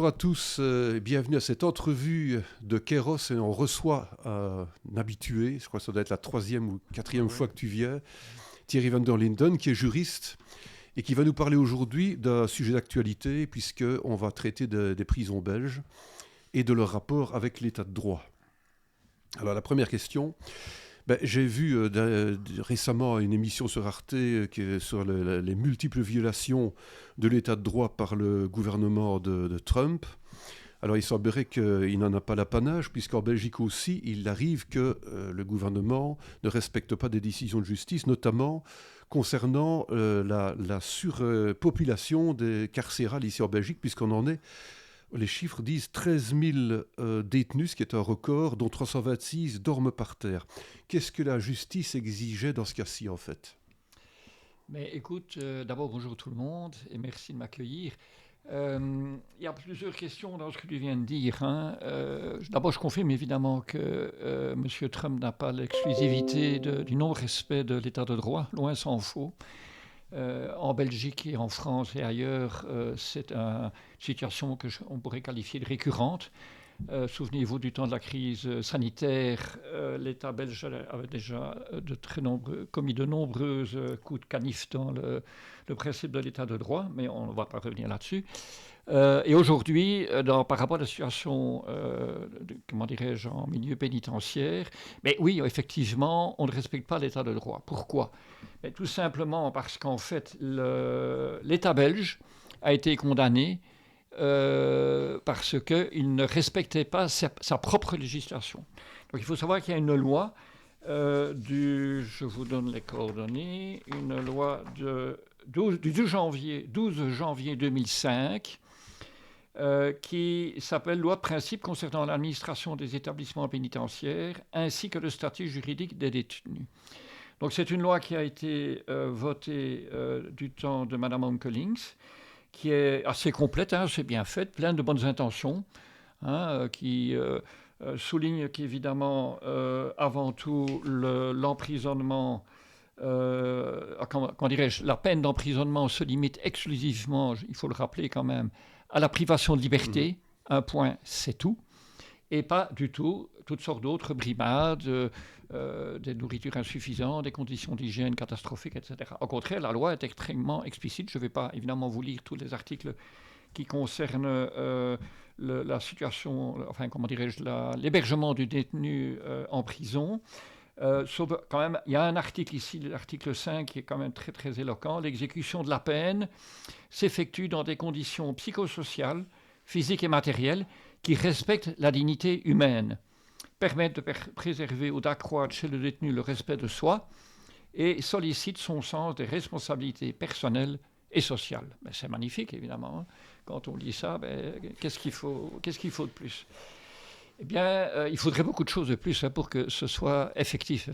bonjour à tous, bienvenue à cette entrevue de Kairos et on reçoit un habitué, je crois que ça doit être la 3e ou 4e fois que tu viens, Thierry van der Linden, qui est juriste et qui va nous parler aujourd'hui d'un sujet d'actualité puisqu'on va traiter des prisons belges et de leur rapport avec l'état de droit. Alors la première question, j'ai vu récemment une émission sur Arte qui est sur les multiples violations de l'état de droit par le gouvernement de Trump. Alors il semblerait qu'il n'en a pas l'apanage, puisqu'en Belgique aussi, il arrive que le gouvernement ne respecte pas des décisions de justice, notamment concernant la surpopulation des carcérales ici en Belgique, puisqu'on en est... Les chiffres disent 13 000 détenus, ce qui est un record, dont 326 dorment par terre. Qu'est-ce que la justice exigeait dans ce cas-ci, en fait ? Mais écoute, d'abord, bonjour tout le monde et merci de m'accueillir. Il y a plusieurs questions dans ce que tu viens de dire. D'abord, je confirme évidemment que M. Trump n'a pas l'exclusivité du non-respect de l'état de droit, loin s'en faut. En Belgique et en France et ailleurs, c'est une situation qu'on pourrait qualifier de récurrente. Souvenez-vous du temps de la crise sanitaire, l'État belge avait déjà commis de nombreuses coups de canif dans le principe de l'état de droit, mais on ne va pas revenir là-dessus. Et aujourd'hui, par rapport à la situation, en milieu pénitentiaire, mais oui, effectivement, on ne respecte pas l'état de droit. Pourquoi ? Mais tout simplement parce qu'en fait, l'État belge a été condamné parce qu'il ne respectait pas sa propre législation. Donc il faut savoir qu'il y a une loi je vous donne les coordonnées, une loi du 12 janvier 2005 qui s'appelle Loi de principe concernant l'administration des établissements pénitentiaires ainsi que le statut juridique des détenus. Donc c'est une loi qui a été votée du temps de Mme Onkelings, qui est assez complète, c'est bien faite, pleine de bonnes intentions, qui souligne qu'évidemment, avant tout, l'emprisonnement, la peine d'emprisonnement se limite exclusivement, il faut le rappeler quand même, à la privation de liberté, un point, c'est tout, et pas du tout toutes sortes d'autres brimades, des nourritures insuffisantes, des conditions d'hygiène catastrophiques, etc. Au contraire, la loi est extrêmement explicite. Je ne vais pas évidemment vous lire tous les articles qui concernent la situation, l'hébergement du détenu en prison. Sauf quand même, il y a un article ici, l'article 5, qui est quand même très très éloquent. L'exécution de la peine s'effectue dans des conditions psychosociales, physiques et matérielles qui respectent la dignité humaine, permettent de préserver ou d'accroître chez le détenu le respect de soi et sollicitent son sens des responsabilités personnelles et sociales. C'est magnifique, évidemment. Quand on lit ça, qu'est-ce qu'il faut de plus ? Eh bien, il faudrait beaucoup de choses de plus pour que ce soit effectif.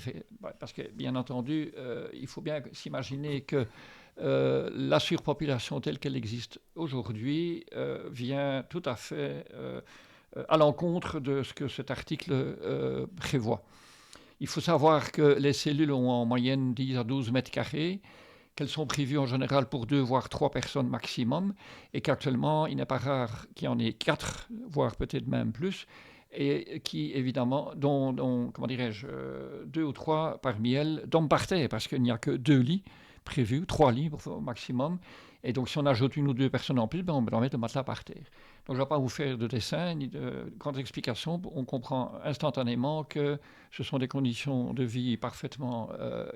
Parce que, bien entendu, il faut bien s'imaginer que la surpopulation telle qu'elle existe aujourd'hui vient tout à fait à l'encontre de ce que cet article prévoit. Il faut savoir que les cellules ont en moyenne 10 à 12 mètres carrés, qu'elles sont prévues en général pour 2 voire 3 personnes maximum, et qu'actuellement, il n'est pas rare qu'il y en ait 4, voire peut-être même plus, et qui, évidemment, dont 2 ou 3 parmi elles dorment par terre, parce qu'il n'y a que 2 lits prévus, 3 lits au maximum, et donc si on ajoute 1 ou 2 personnes en plus, on peut mettre le matelas par terre. Donc je ne vais pas vous faire de dessin ni de grandes explications, on comprend instantanément que ce sont des conditions de vie parfaitement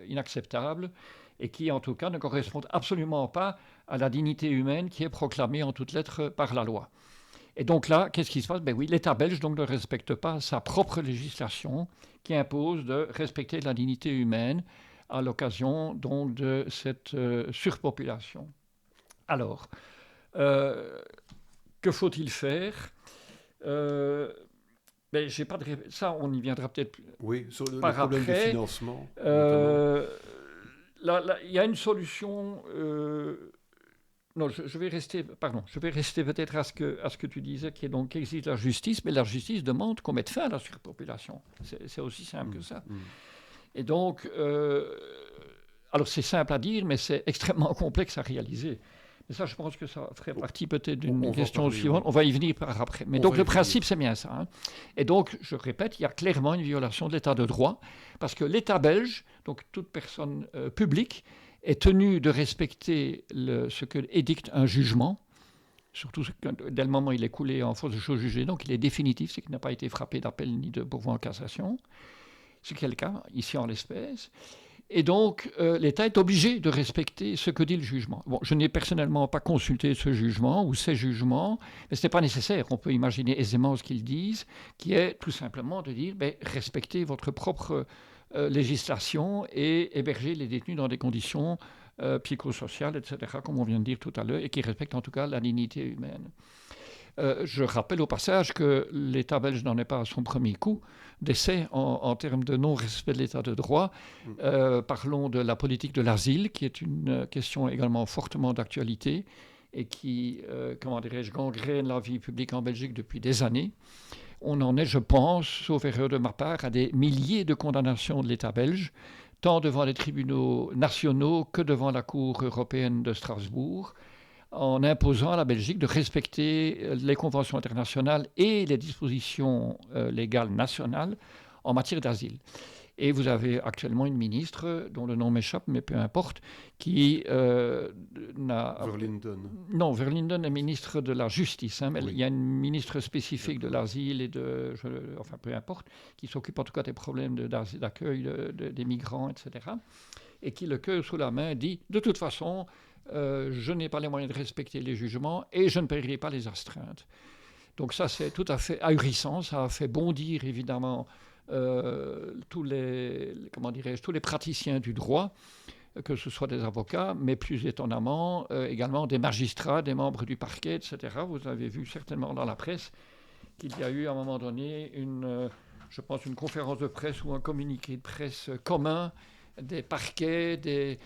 inacceptables, et qui en tout cas ne correspondent absolument pas à la dignité humaine qui est proclamée en toutes lettres par la loi. Et donc là, qu'est-ce qui se passe ? L'État belge donc, ne respecte pas sa propre législation qui impose de respecter la dignité humaine à l'occasion donc, de cette surpopulation. Alors, que faut-il faire ? J'ai pas de ça, on y viendra peut-être oui, sur le par problème après. de financement. Il y a une solution... Non, je vais rester peut-être à ce que tu disais, qui est donc qu'existe la justice, mais la justice demande qu'on mette fin à la surpopulation. C'est aussi simple que ça. Et donc, alors c'est simple à dire, mais c'est extrêmement complexe à réaliser. Mais ça, je pense que ça ferait partie peut-être d'une question parler, suivante. oui. On va y venir par après. Mais On donc va y le venir. principe, c'est bien ça. Hein. Et donc, je répète, il y a clairement une violation de l'état de droit, parce que l'État belge, donc toute personne publique, est tenue de respecter ce que édicte un jugement, surtout dès le moment où il est coulé en force de chose jugée, donc il est définitif, c'est qu'il n'a pas été frappé d'appel ni de pourvoi en cassation, ce qui est le cas ici en l'espèce. Et donc, l'État est obligé de respecter ce que dit le jugement. Bon, je n'ai personnellement pas consulté ce jugement ou ces jugements, mais ce n'est pas nécessaire. On peut imaginer aisément ce qu'ils disent, qui est tout simplement de dire respectez votre propre législation et hébergez les détenus dans des conditions psychosociales, etc., comme on vient de dire tout à l'heure, et qui respectent en tout cas la dignité humaine. Je rappelle au passage que l'État belge n'en est pas à son premier coup d'essai en termes de non-respect de l'État de droit. Parlons de la politique de l'asile, qui est une question également fortement d'actualité et qui, gangrène la vie publique en Belgique depuis des années. On en est, je pense, sauf erreur de ma part, à des milliers de condamnations de l'État belge, tant devant les tribunaux nationaux que devant la Cour européenne de Strasbourg, en imposant à la Belgique de respecter les conventions internationales et les dispositions légales nationales en matière d'asile. Et vous avez actuellement une ministre, dont le nom m'échappe, mais peu importe, qui n'a... Verlinden. Non, Verlinden est ministre de la Justice, hein, mais Oui. il y a une ministre spécifique de l'asile et enfin peu importe, qui s'occupe en tout cas des problèmes d'accueil des migrants, etc. Et qui, le cœur sous la main, dit, de toute façon... je n'ai pas les moyens de respecter les jugements et je ne paierai pas les astreintes. Donc ça, c'est tout à fait ahurissant. Ça a fait bondir, évidemment, tous les praticiens du droit, que ce soit des avocats, mais plus étonnamment, également des magistrats, des membres du parquet, etc. Vous avez vu certainement dans la presse qu'il y a eu à un moment donné je pense, une conférence de presse ou un communiqué de presse commun des parquets, des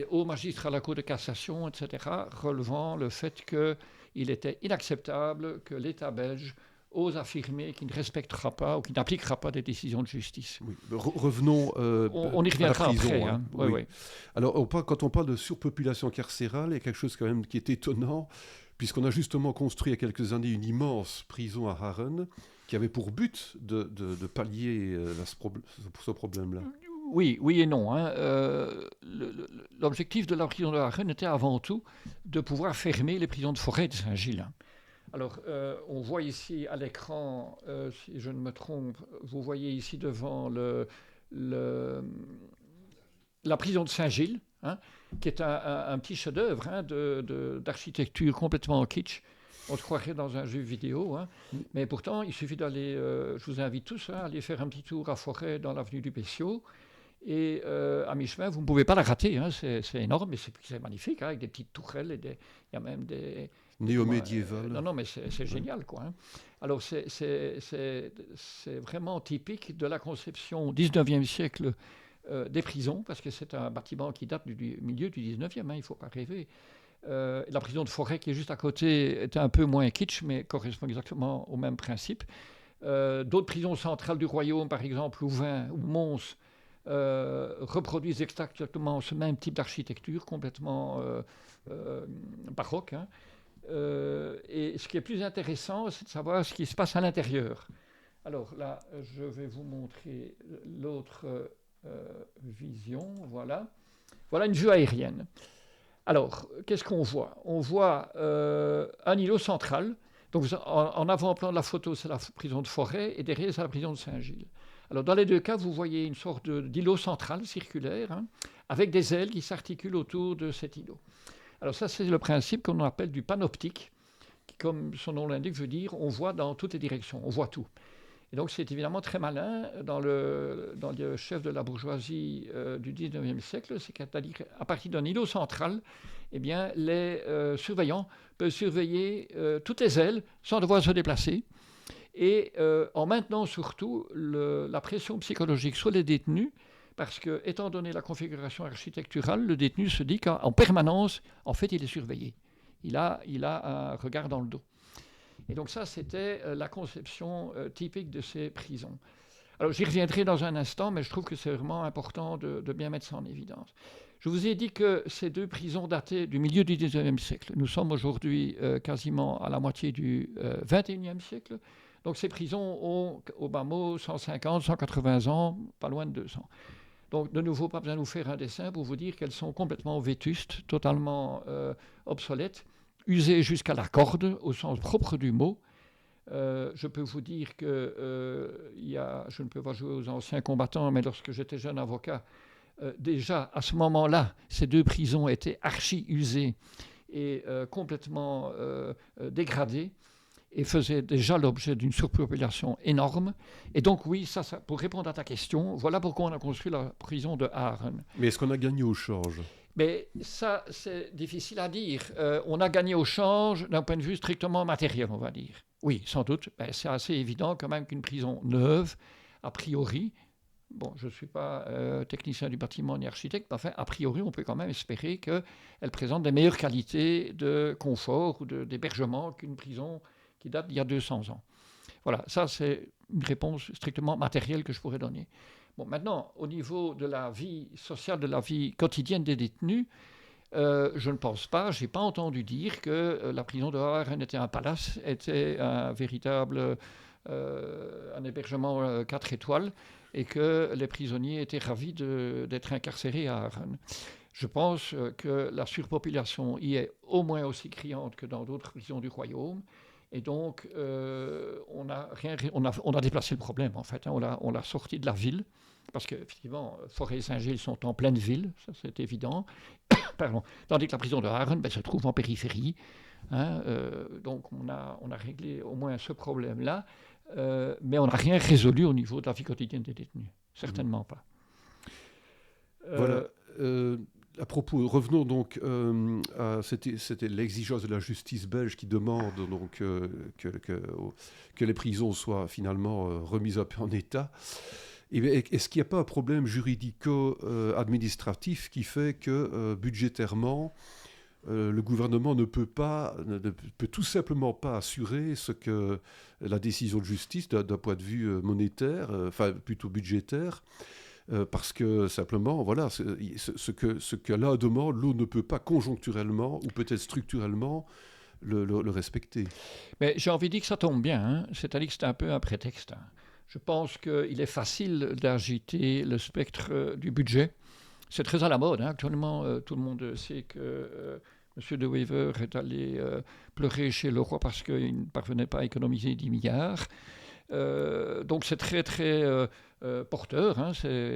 hauts magistrats à la Cour de cassation, etc., relevant le fait qu'il était inacceptable que l'État belge ose affirmer qu'il ne respectera pas ou qu'il n'appliquera pas des décisions de justice. Oui. Revenons on y reviendra à la prison, après. hein. Hein. Oui. Oui. Alors, quand on parle de surpopulation carcérale, il y a quelque chose quand même qui est étonnant, puisqu'on a justement construit il y a quelques années une immense prison à Haren, qui avait pour but de pallier ce problème-là. Oui et non. Hein. L'objectif de la prison de Haren était avant tout de pouvoir fermer les prisons de forêt de Saint-Gilles. Alors, on voit ici à l'écran, si je ne me trompe, vous voyez ici devant la prison de Saint-Gilles, hein, qui est un petit chef-d'œuvre hein, d'architecture complètement kitsch. On se croirait dans un jeu vidéo, hein. Mais pourtant, il suffit d'aller, je vous invite tous à aller faire un petit tour à Forêt dans l'avenue du Pessiot. Et à mi-chemin, vous ne pouvez pas la rater, hein, c'est énorme, mais c'est magnifique, hein, avec des petites tourelles, il y a même des... Néo-médiéval. non, mais c'est génial, quoi. Hein. Alors, c'est vraiment typique de la conception au XIXe siècle des prisons, parce que c'est un bâtiment qui date du milieu du XIXe, hein, il ne faut pas rêver. La prison de Forêt, qui est juste à côté, est un peu moins kitsch, mais correspond exactement au même principe. D'autres prisons centrales du royaume, par exemple, Louvain ou Mons, reproduisent exactement ce même type d'architecture, complètement baroque. Hein. Et ce qui est plus intéressant, c'est de savoir ce qui se passe à l'intérieur. Alors là, je vais vous montrer l'autre vision. Voilà une vue aérienne. Alors, qu'est-ce qu'on voit ? On voit un îlot central. Donc, en avant-plan de la photo, c'est la prison de Forêt, et derrière, c'est la prison de Saint-Gilles. Alors, dans les deux cas, vous voyez une sorte d'îlot central, circulaire, hein, avec des ailes qui s'articulent autour de cet îlot. Alors ça, c'est le principe qu'on appelle du panoptique, qui, comme son nom l'indique, veut dire on voit dans toutes les directions, on voit tout. Et donc, c'est évidemment très malin dans le chef de la bourgeoisie du XIXe siècle, c'est qu'à partir d'un îlot central, eh bien, les surveillants peuvent surveiller toutes les ailes sans devoir se déplacer, et en maintenant surtout la pression psychologique sur les détenus, parce que, étant donné la configuration architecturale, le détenu se dit qu'en permanence, en fait, il est surveillé. Il a un regard dans le dos. Et donc ça, c'était la conception typique de ces prisons. Alors, j'y reviendrai dans un instant, mais je trouve que c'est vraiment important de bien mettre ça en évidence. Je vous ai dit que ces deux prisons dataient du milieu du 19e siècle. Nous sommes aujourd'hui quasiment à la moitié du 21e siècle. Donc, ces prisons ont, au bas mot, 150, 180 ans, pas loin de 200. Donc, de nouveau, pas besoin de vous faire un dessin pour vous dire qu'elles sont complètement vétustes, totalement obsolètes, usées jusqu'à la corde, au sens propre du mot. Je peux vous dire que je ne peux pas jouer aux anciens combattants, mais lorsque j'étais jeune avocat, déjà à ce moment-là, ces deux prisons étaient archi-usées et complètement dégradées et faisaient déjà l'objet d'une surpopulation énorme. Et donc oui, ça, pour répondre à ta question, voilà pourquoi on a construit la prison de Haren. Mais est-ce qu'on a gagné au change? Mais ça, c'est difficile à dire. On a gagné au change d'un point de vue strictement matériel, on va dire. Oui, sans doute. C'est assez évident quand même qu'une prison neuve, a priori, bon, je ne suis pas technicien du bâtiment ni architecte, mais enfin, a priori, on peut quand même espérer qu'elle présente des meilleures qualités de confort ou d'hébergement qu'une prison qui date d'il y a 200 ans. Voilà, ça, c'est une réponse strictement matérielle que je pourrais donner. Bon, maintenant, au niveau de la vie sociale, de la vie quotidienne des détenus, je ne pense pas, je n'ai pas entendu dire que la prison de Haren était un palace, était un véritable un hébergement 4 étoiles et que les prisonniers étaient ravis d'être incarcérés à Haren. Je pense que la surpopulation y est au moins aussi criante que dans d'autres prisons du royaume. Et donc, on a déplacé le problème, en fait. Hein, on l'a sorti de la ville, parce qu'effectivement, Forêt et Saint-Gilles sont en pleine ville, ça c'est évident. Pardon. Tandis que la prison de Haren se trouve en périphérie. Hein, donc, on a réglé au moins ce problème-là, mais on n'a rien résolu au niveau de la vie quotidienne des détenus. Certainement pas. Voilà. À propos, revenons donc c'était l'exigence de la justice belge qui demande donc que les prisons soient finalement remises un peu en état. Est-ce qu'il n'y a pas un problème juridico-administratif qui fait que budgétairement le gouvernement ne peut tout simplement pas assurer ce que la décision de justice d'un point de vue monétaire, enfin plutôt budgétaire? Parce que simplement, voilà, ce que l'un demande, l'autre ne peut pas conjoncturellement ou peut-être structurellement le respecter. Mais j'ai envie de dire que ça tombe bien, hein. C'est-à-dire que c'est un peu un prétexte. Hein. Je pense qu'il est facile d'agiter le spectre du budget. C'est très à la mode. Hein. Actuellement, tout le monde sait que M. De Wever est allé pleurer chez le roi parce qu'il ne parvenait pas à économiser 10 milliards. Donc c'est très très porteur, hein,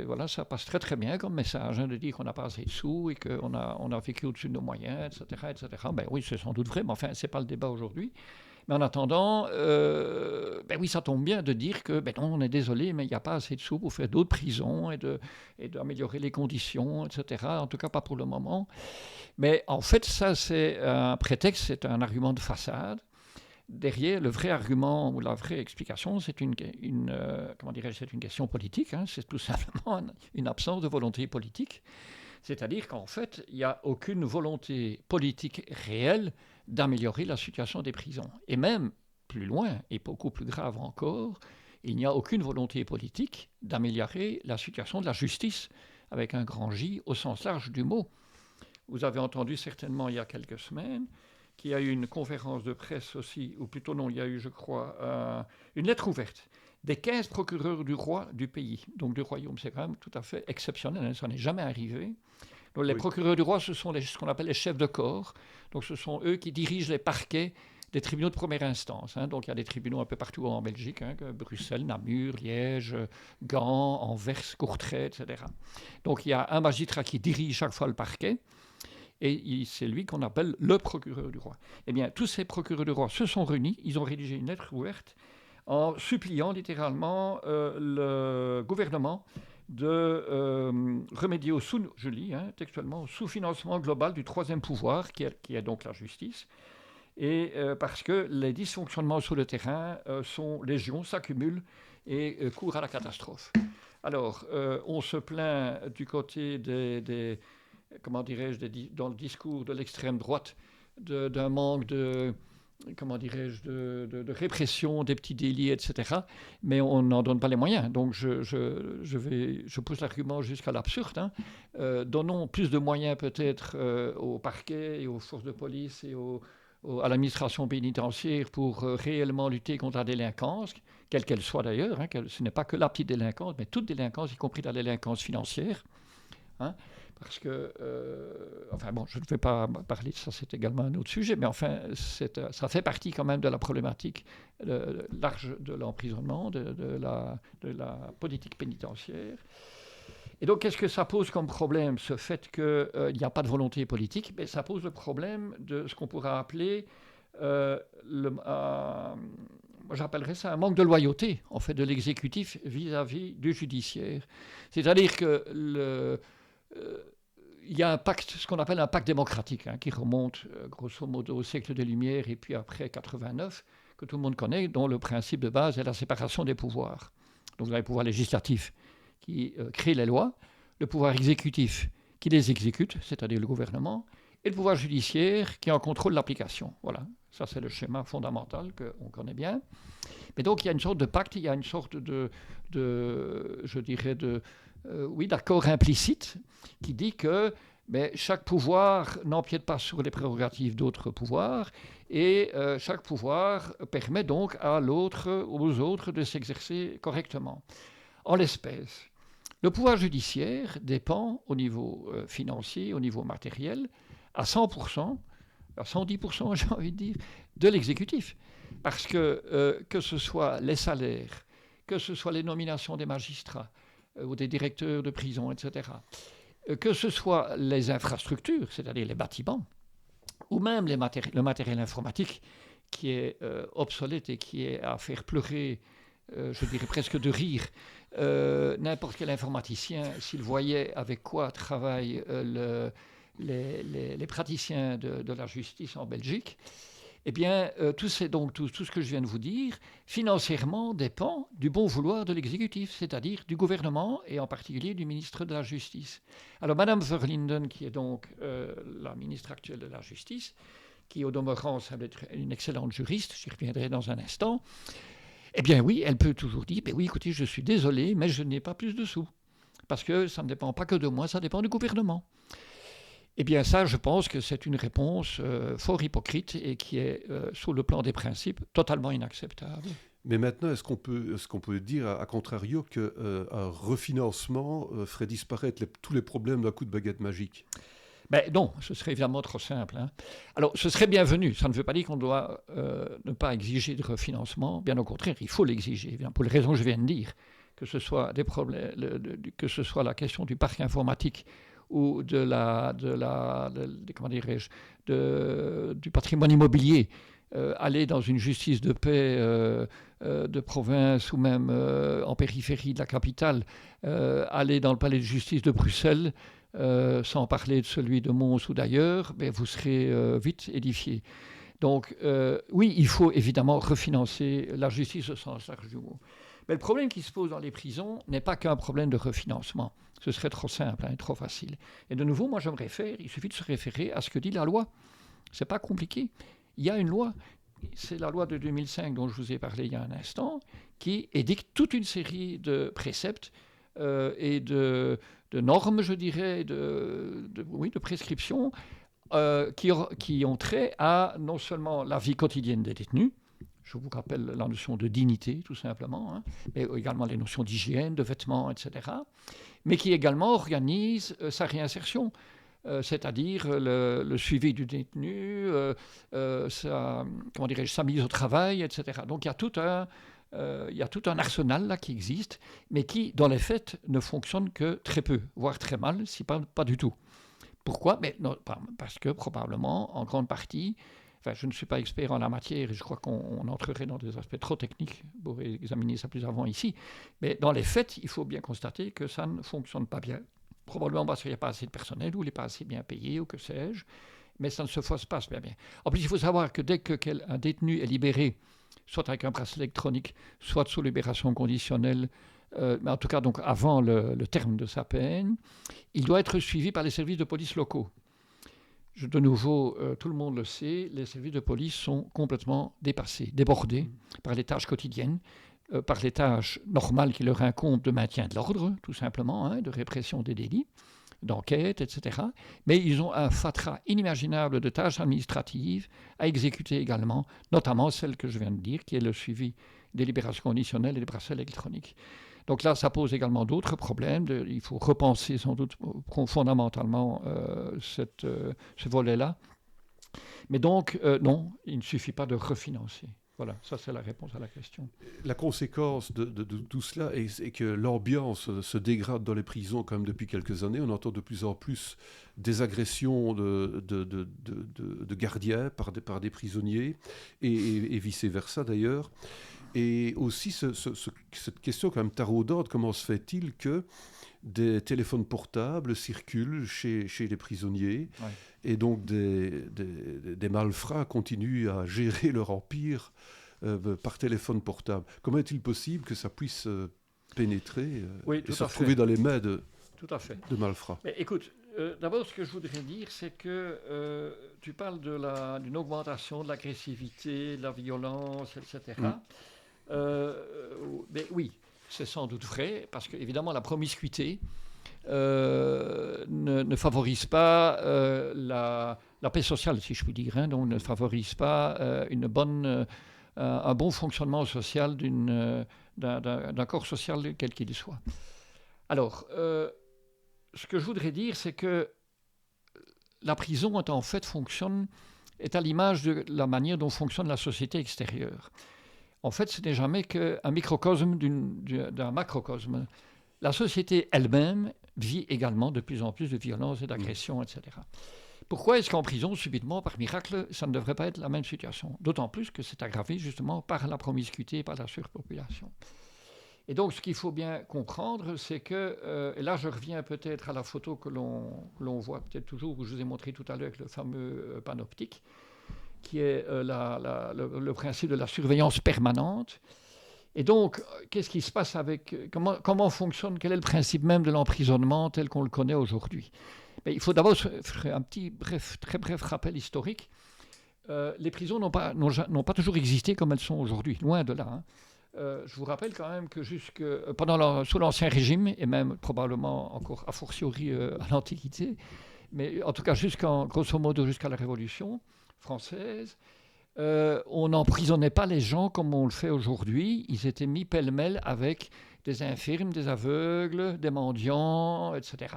voilà, ça passe très très bien comme message, hein, de dire qu'on n'a pas assez de sous et qu'on a vécu au-dessus de nos moyens, etc. etc. Ben oui, c'est sans doute vrai, mais enfin, ce n'est pas le débat aujourd'hui. Mais en attendant, ben oui, ça tombe bien de dire que, ben non, on est désolé, mais il n'y a pas assez de sous pour faire d'autres prisons et d'améliorer les conditions, etc. En tout cas, pas pour le moment. Mais en fait, ça, c'est un prétexte, c'est un argument de façade. Derrière, le vrai argument ou la vraie explication, c'est comment dirais-je, c'est une question politique. Hein, c'est tout simplement une absence de volonté politique. C'est-à-dire qu'en fait, il n'y a aucune volonté politique réelle d'améliorer la situation des prisons. Et même plus loin, et beaucoup plus grave encore, il n'y a aucune volonté politique d'améliorer la situation de la justice, avec un grand J au sens large du mot. Vous avez entendu certainement il y a quelques semaines qu'il y a eu une conférence de presse aussi, ou plutôt non, il y a eu, je crois, une lettre ouverte des 15 procureurs du roi du pays, donc du royaume. C'est quand même tout à fait exceptionnel, hein, ça n'est jamais arrivé. Donc, les procureurs du roi, ce sont ce qu'on appelle les chefs de corps, donc ce sont eux qui dirigent les parquets des tribunaux de première instance. Hein. Donc il y a des tribunaux un peu partout en Belgique, hein, Bruxelles, Namur, Liège, Gand, Anvers, Courtrai, etc. Donc il y a un magistrat qui dirige chaque fois le parquet, et c'est lui qu'on appelle le procureur du roi. Eh bien, tous ces procureurs du roi se sont réunis, ils ont rédigé une lettre ouverte en suppliant littéralement le gouvernement de remédier je lis textuellement, au sous-financement global du troisième pouvoir, qui est donc la justice, et parce que les dysfonctionnements sur le terrain sont légion, s'accumulent et courent à la catastrophe. Alors, on se plaint du côté comment dirais-je, dans le discours de l'extrême droite, d'un manque de comment dirais-je, de répression des petits délits, etc. Mais on n'en donne pas les moyens. Donc je pousse l'argument jusqu'à l'absurde. Hein. Donnons plus de moyens peut-être au parquet et aux forces de police et à l'administration pénitentiaire pour réellement lutter contre la délinquance, quelle qu'elle soit d'ailleurs. Hein, ce n'est pas que la petite délinquance, mais toute délinquance, y compris la délinquance financière. Hein, parce que, enfin bon, je ne vais pas parler de ça, c'est également un autre sujet, mais enfin, ça fait partie quand même de la problématique large de l'emprisonnement, de la politique pénitentiaire. Et donc, qu'est-ce que ça pose comme problème, ce fait qu'il n'y a pas de volonté politique? Mais ça pose le problème de ce qu'on pourrait appeler, moi j'appellerais ça un manque de loyauté, en fait, de l'exécutif vis-à-vis du judiciaire. C'est-à-dire que il y a un pacte, ce qu'on appelle un pacte démocratique, hein, qui remonte grosso modo au siècle des Lumières et puis après 89, que tout le monde connaît, dont le principe de base est la séparation des pouvoirs. Donc vous avez le pouvoir législatif qui crée les lois, le pouvoir exécutif qui les exécute, c'est-à-dire le gouvernement, et le pouvoir judiciaire qui en contrôle l'application. Voilà, ça c'est le schéma fondamental qu'on connaît bien. Mais donc il y a une sorte de pacte, il y a une sorte je dirais, d'accord implicite qui dit que chaque pouvoir n'empiète pas sur les prérogatives d'autres pouvoirs et chaque pouvoir permet donc aux autres de s'exercer correctement. En l'espèce, le pouvoir judiciaire dépend au niveau financier, au niveau matériel, à 100%, à 110%, j'ai envie de dire, de l'exécutif. Parce que ce soit les salaires, que ce soit les nominations des magistrats ou des directeurs de prison, etc., que ce soit les infrastructures, c'est-à-dire les bâtiments, ou même le matériel informatique qui est obsolète et qui est à faire pleurer, je dirais presque de rire, n'importe quel informaticien, s'il voyait avec quoi travaillent les praticiens de la justice en Belgique, eh bien, tout ce que je viens de vous dire, financièrement, dépend du bon vouloir de l'exécutif, c'est-à-dire du gouvernement et en particulier du ministre de la Justice. Alors, Madame Verlinden, qui est donc la ministre actuelle de la Justice, qui au demeurant semble être une excellente juriste, j'y reviendrai dans un instant, eh bien oui, elle peut toujours dire, oui, écoutez, je suis désolé, mais je n'ai pas plus de sous. Parce que ça ne dépend pas que de moi, ça dépend du gouvernement. Eh bien ça, je pense que c'est une réponse fort hypocrite et qui est, sur le plan des principes, totalement inacceptable. Mais maintenant, est-ce qu'on peut dire, à contrario, qu'un refinancement ferait disparaître tous les problèmes d'un coup de baguette magique? Non, ce serait évidemment trop simple. Hein. Alors, ce serait bienvenu. Ça ne veut pas dire qu'on doit ne pas exiger de refinancement. Bien au contraire, il faut l'exiger, évidemment, pour les raisons que je viens de dire. Que ce soit des problèmes, que ce soit la question du parc informatique ou du patrimoine immobilier, aller dans une justice de paix de province ou même en périphérie de la capitale, aller dans le palais de justice de Bruxelles, sans parler de celui de Mons ou d'ailleurs, vous serez vite édifié. Donc oui, il faut évidemment refinancer la justice au sens large du mot. Mais le problème qui se pose dans les prisons n'est pas qu'un problème de refinancement. Ce serait trop simple, hein, trop facile. Et de nouveau, moi je me réfère, il suffit de se référer à ce que dit la loi. C'est pas compliqué. Il y a une loi, c'est la loi de 2005 dont je vous ai parlé il y a un instant, qui édicte toute une série de préceptes et de normes, je dirais, de prescriptions qui ont trait à non seulement la vie quotidienne des détenus, je vous rappelle la notion de dignité, tout simplement, hein, mais également les notions d'hygiène, de vêtements, etc., mais qui également organise sa réinsertion, c'est-à-dire le suivi du détenu, sa mise au travail, etc. Donc il y a tout un arsenal là qui existe, mais qui, dans les faits, ne fonctionne que très peu, voire très mal, si pas du tout. Pourquoi? Parce que probablement, en grande partie, je ne suis pas expert en la matière et je crois qu'on entrerait dans des aspects trop techniques pour examiner ça plus avant ici. Mais dans les faits, il faut bien constater que ça ne fonctionne pas bien. Probablement parce qu'il n'y a pas assez de personnel ou il n'est pas assez bien payé ou que sais-je. Mais ça ne se passe pas bien. En plus, il faut savoir que dès qu'un détenu est libéré, soit avec un bracelet électronique, soit sous libération conditionnelle, mais en tout cas donc avant le terme de sa peine, il doit être suivi par les services de police locaux. De nouveau, tout le monde le sait, les services de police sont complètement dépassés, débordés par les tâches quotidiennes, par les tâches normales qui leur incombent de maintien de l'ordre, tout simplement, de répression des délits, d'enquête, etc. Mais ils ont un fatras inimaginable de tâches administratives à exécuter également, notamment celle que je viens de dire, qui est le suivi des libérations conditionnelles et des bracelets électroniques. Donc là, ça pose également d'autres problèmes. Il faut repenser sans doute fondamentalement ce volet-là. Mais donc, non, il ne suffit pas de refinancer. Voilà, ça c'est la réponse à la question. La conséquence de tout cela est que l'ambiance se dégrade dans les prisons quand même depuis quelques années. On entend de plus en plus des agressions de gardiens par des prisonniers et vice-versa d'ailleurs. Et aussi cette question quand même taraudante, comment se fait-il que des téléphones portables circulent chez les prisonniers, ouais. Et donc des malfrats continuent à gérer leur empire par téléphone portable. Comment est-il possible que ça puisse pénétrer et se retrouver dans les mains de malfrats? Mais écoute, d'abord ce que je voudrais dire, c'est que tu parles d'une augmentation de l'agressivité, de la violence, etc. Mais oui, c'est sans doute vrai, parce qu'évidemment la promiscuité ne favorise pas la paix sociale, si je puis dire, donc ne favorise pas un bon fonctionnement social d'un corps social quel qu'il soit. Alors, ce que je voudrais dire, c'est que la prison est à l'image de la manière dont fonctionne la société extérieure. En fait, ce n'est jamais qu'un microcosme d'un macrocosme. La société elle-même vit également de plus en plus de violence et d'agression, etc. Pourquoi est-ce qu'en prison, subitement, par miracle, ça ne devrait pas être la même situation? D'autant plus que c'est aggravé justement par la promiscuité, par la surpopulation. Et donc, ce qu'il faut bien comprendre, c'est que, et là je reviens peut-être à la photo que l'on voit peut-être toujours, que je vous ai montré tout à l'heure avec le fameux panoptique, qui est le principe de la surveillance permanente. Et donc, qu'est-ce qui se passe comment fonctionne, quel est le principe même de l'emprisonnement tel qu'on le connaît aujourd'hui? Mais il faut d'abord faire un très bref rappel historique. Les prisons n'ont pas toujours existé comme elles sont aujourd'hui, loin de là. Je vous rappelle quand même que sous l'Ancien Régime, et même probablement encore a fortiori à l'Antiquité, mais en tout cas grosso modo jusqu'à la Révolution française, on n'emprisonnait pas les gens comme on le fait aujourd'hui. Ils étaient mis pêle-mêle avec des infirmes, des aveugles, des mendiants, etc.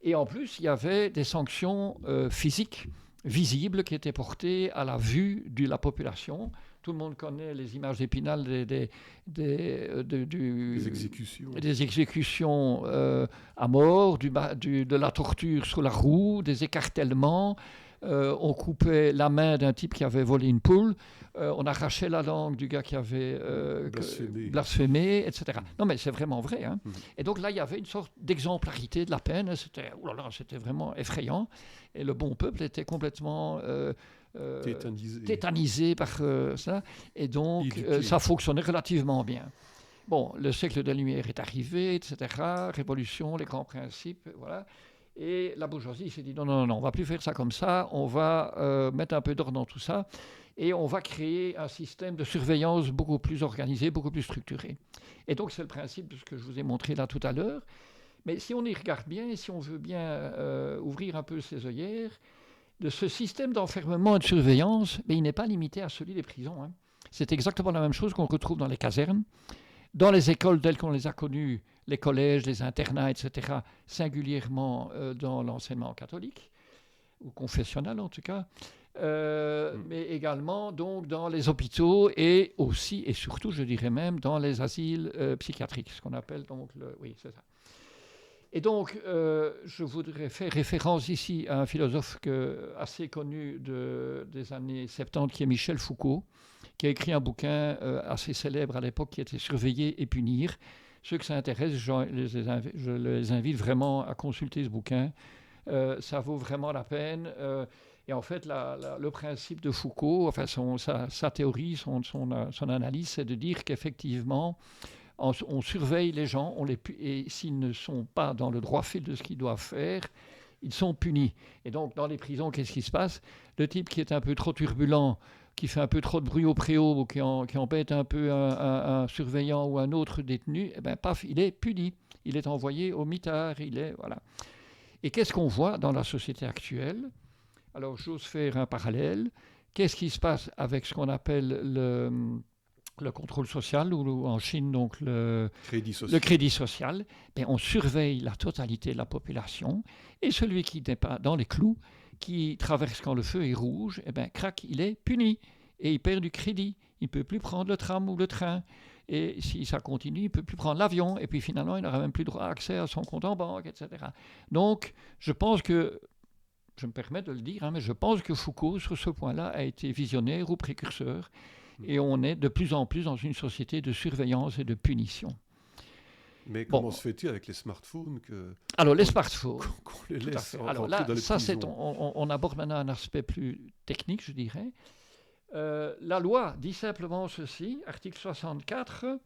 Et en plus, il y avait des sanctions physiques visibles qui étaient portées à la vue de la population. Tout le monde connaît les images d'Épinal des exécutions à mort, de la torture sous la roue, des écartèlements. On coupait la main d'un type qui avait volé une poule, on arrachait la langue du gars qui avait blasphémé, etc. Non, mais c'est vraiment vrai. Hein. Et donc là, il y avait une sorte d'exemplarité de la peine. C'était vraiment effrayant. Et le bon peuple était complètement tétanisé par ça. Et donc, ça fonctionnait relativement bien. Bon, le siècle de la lumière est arrivé, etc. Révolution, les grands principes, voilà. Et la bourgeoisie s'est dit non, on ne va plus faire ça comme ça, on va mettre un peu d'ordre dans tout ça et on va créer un système de surveillance beaucoup plus organisé, beaucoup plus structuré. Et donc c'est le principe de ce que je vous ai montré là tout à l'heure. Mais si on y regarde bien et si on veut bien ouvrir un peu ses œillères, de ce système d'enfermement et de surveillance, mais il n'est pas limité à celui des prisons. Hein. C'est exactement la même chose qu'on retrouve dans les casernes. Dans les écoles telles qu'on les a connues, les collèges, les internats, etc., singulièrement dans l'enseignement catholique, ou confessionnel en tout cas, mais également donc, dans les hôpitaux et aussi et surtout, je dirais même, dans les asiles psychiatriques, ce qu'on appelle donc oui, c'est ça. Et donc, je voudrais faire référence ici à un philosophe assez connu des années 70, qui est Michel Foucault, qui a écrit un bouquin assez célèbre à l'époque qui était Surveiller et punir. Ceux que ça intéresse, je les invite vraiment à consulter ce bouquin. Ça vaut vraiment la peine. Et en fait, le principe de Foucault, enfin sa théorie, son analyse, c'est de dire qu'effectivement, on surveille les gens, et s'ils ne sont pas dans le droit fil de ce qu'ils doivent faire, ils sont punis. Et donc, dans les prisons, qu'est-ce qui se passe? Le type qui est un peu trop turbulent, qui fait un peu trop de bruit au préau, ou qui embête un peu un surveillant ou un autre détenu, eh ben, paf, il est puni. Il est envoyé au mitard. Voilà. Et qu'est-ce qu'on voit dans la société actuelle? Alors, j'ose faire un parallèle. Qu'est-ce qui se passe avec ce qu'on appelle le contrôle social, ou en Chine, donc le crédit social? Ben, on surveille la totalité de la population, et celui qui n'est pas dans les clous, qui traverse quand le feu est rouge, eh ben, crac, il est puni, et il perd du crédit. Il ne peut plus prendre le tram ou le train. Et si ça continue, il ne peut plus prendre l'avion, et puis finalement, il n'aura même plus droit à accès à son compte en banque, etc. Donc, je pense que, je me permets de le dire, mais je pense que Foucault, sur ce point-là, a été visionnaire ou précurseur, et on est de plus en plus dans une société de surveillance et de punition. Mais comment se fait-il avec les smartphones Alors, les smartphones. Qu'on les laisse alors là, dans les prisons. On aborde maintenant un aspect plus technique, je dirais. La loi dit simplement ceci, article 64,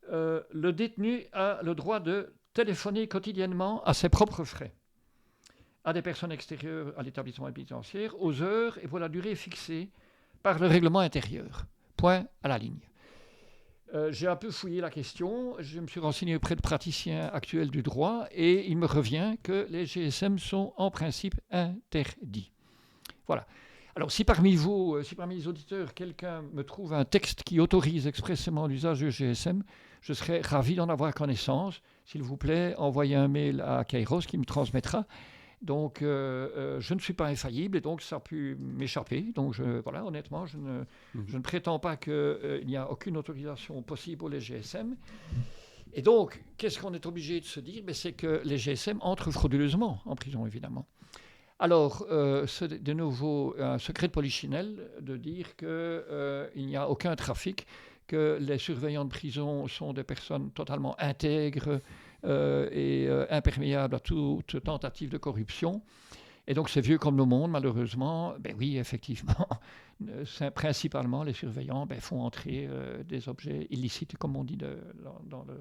le détenu a le droit de téléphoner quotidiennement à ses propres frais à des personnes extérieures à l'établissement pénitentiaire aux heures et pour la durée fixée par le règlement intérieur. Point à la ligne. J'ai un peu fouillé la question, je me suis renseigné auprès de praticiens actuels du droit et il me revient que les GSM sont en principe interdits. Voilà. Alors, si parmi les auditeurs, quelqu'un me trouve un texte qui autorise expressément l'usage du GSM, je serais ravi d'en avoir connaissance. S'il vous plaît, envoyez un mail à Kairos qui me transmettra. Donc, je ne suis pas infaillible et donc ça a pu m'échapper. Donc, voilà, honnêtement, je ne prétends pas qu'il n'y a aucune autorisation possible pour les GSM. Et donc, qu'est-ce qu'on est obligé de se dire? C'est que les GSM entrent frauduleusement en prison, évidemment. Alors, c'est de nouveau un secret de polichinelle de dire qu'il n'y a aucun trafic, que les surveillants de prison sont des personnes totalement intègres et imperméables à toute tentative de corruption. Et donc, c'est vieux comme le monde, malheureusement. Ben oui, effectivement, principalement, les surveillants font entrer des objets illicites, comme on dit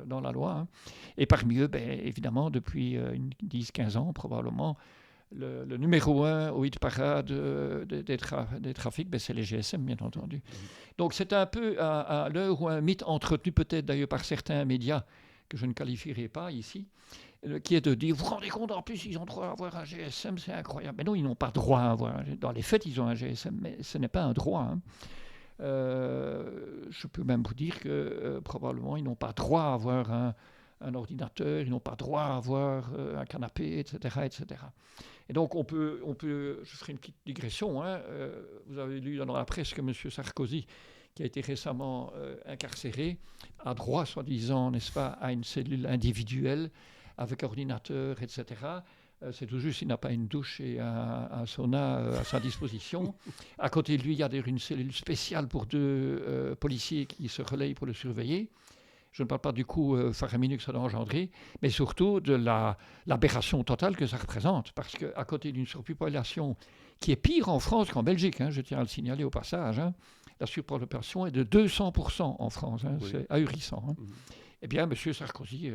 dans la loi. Hein. Et parmi eux, évidemment, depuis 10-15 ans, probablement, le numéro 1 au hit parade des trafics, c'est les GSM, bien entendu. Donc, c'est un peu à l'heure où un mythe entretenu peut-être d'ailleurs par certains médias, que je ne qualifierai pas ici, qui est de dire, vous vous rendez compte, en plus, ils ont droit à avoir un GSM, c'est incroyable. Mais non, ils n'ont pas droit à avoir. Dans les faits, ils ont un GSM, mais ce n'est pas un droit. Hein. Je peux même vous dire que probablement, ils n'ont pas droit à avoir un ordinateur, ils n'ont pas droit à avoir un canapé, etc., etc. Et donc, je ferai une petite digression. Hein. Vous avez lu dans la presse que M. Sarkozy, qui a été récemment incarcéré, a droit, soi-disant, n'est-ce pas, à une cellule individuelle avec ordinateur, etc. C'est tout juste, il n'a pas une douche et un sauna à sa disposition. À côté de lui, il y a d'ailleurs une cellule spéciale pour 2 policiers qui se relayent pour le surveiller. Je ne parle pas du coup faramineux que ça doit engendrer, mais surtout de l'aberration totale que ça représente. Parce qu'à côté d'une surpopulation qui est pire en France qu'en Belgique, hein, je tiens à le signaler au passage, hein, la surpopulation est de 200% en France. Hein, oui. C'est ahurissant. Hein. Eh bien, M. Sarkozy,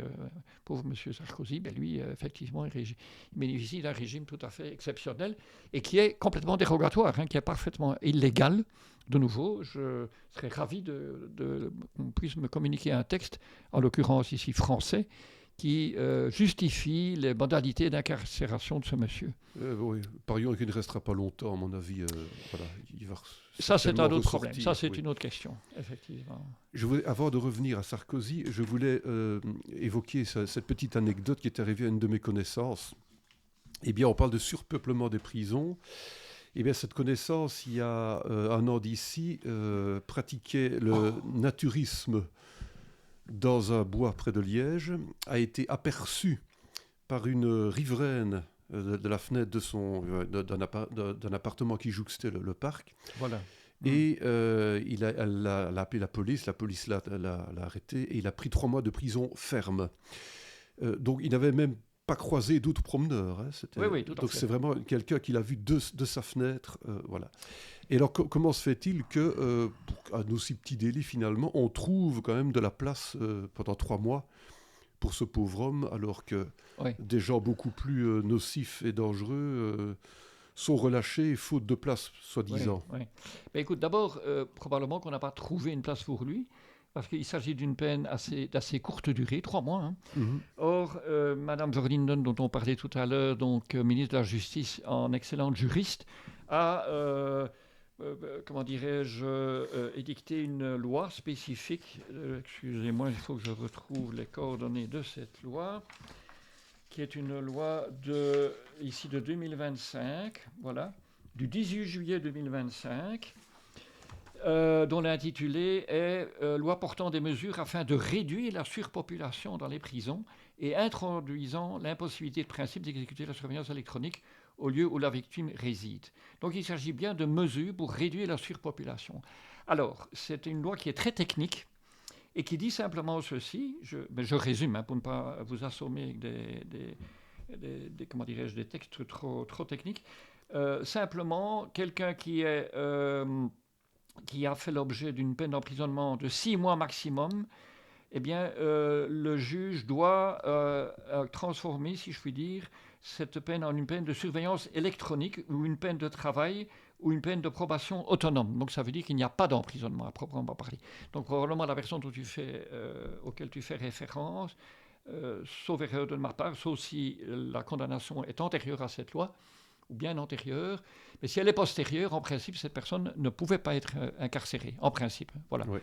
pauvre M. Sarkozy, lui, effectivement, il bénéficie d'un régime tout à fait exceptionnel et qui est complètement dérogatoire, hein, qui est parfaitement illégal. De nouveau, je serais ravi qu'on puisse me communiquer un texte, en l'occurrence ici français, qui justifie les modalités d'incarcération de ce monsieur. Oui, parions qu'il ne restera pas longtemps, à mon avis. Voilà, il va ça, c'est un autre problème. Ça, c'est une autre question, effectivement. Avant de revenir à Sarkozy, je voulais évoquer cette petite anecdote qui est arrivée à une de mes connaissances. Eh bien, on parle de surpeuplement des prisons. Eh bien, cette connaissance, il y a un an d'ici, pratiquait le naturisme dans un bois près de Liège, a été aperçu par une riveraine de la fenêtre d'un appartement qui jouxtait le parc. Voilà. Et elle a appelé la police l'a arrêté et il a pris 3 mois de prison ferme. Donc, il n'avait même pas croisé d'autres promeneurs. Hein. Oui, tout à fait. Donc, c'est vraiment quelqu'un qui l'a vu de sa fenêtre. Voilà. Et alors, comment se fait-il qu'à nos si petits délits, finalement, on trouve quand même de la place pendant 3 mois pour ce pauvre homme, alors que Oui. des gens beaucoup plus nocifs et dangereux sont relâchés faute de place, soi-disant. Oui. Mais écoute, d'abord, probablement qu'on n'a pas trouvé une place pour lui, parce qu'il s'agit d'une peine d'assez courte durée, 3 mois. Hein. Mhm. Or, Madame Verlinden, dont on parlait tout à l'heure, donc ministre de la Justice, en excellente juriste, a, comment dirais-je, édicté une loi spécifique. Excusez-moi, il faut que je retrouve les coordonnées de cette loi, qui est une loi ici de 2025, voilà, du 18 juillet 2025, dont l'intitulé est Loi portant des mesures afin de réduire la surpopulation dans les prisons et introduisant l'impossibilité de principe d'exécuter la surveillance électronique au lieu où la victime réside. Donc il s'agit bien de mesures pour réduire la surpopulation. Alors, c'est une loi qui est très technique et qui dit simplement ceci, je résume hein, pour ne pas vous assommer avec comment dirais-je, des textes trop techniques. Simplement, quelqu'un qui a fait l'objet d'une peine d'emprisonnement de 6 mois maximum, eh bien, le juge doit transformer, si je puis dire, cette peine en une peine de surveillance électronique ou une peine de travail ou une peine de probation autonome. Donc ça veut dire qu'il n'y a pas d'emprisonnement à proprement parler. Donc probablement la version auquel tu fais référence, sauf erreur de ma part, sauf si la condamnation est antérieure à cette loi, ou bien antérieure, mais si elle est postérieure, en principe, cette personne ne pouvait pas être incarcérée, en principe. Voilà. Oui.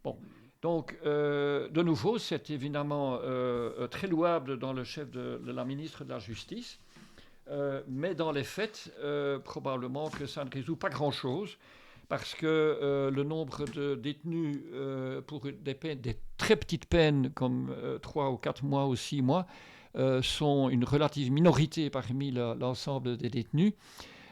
Bon. Donc, de nouveau, c'est évidemment très louable dans le chef de la ministre de la Justice, mais dans les faits, probablement que ça ne résout pas grand-chose, parce que le nombre de détenus pour des très petites peines, comme 3 ou 4 mois ou 6 mois, sont une relative minorité parmi l'ensemble des détenus.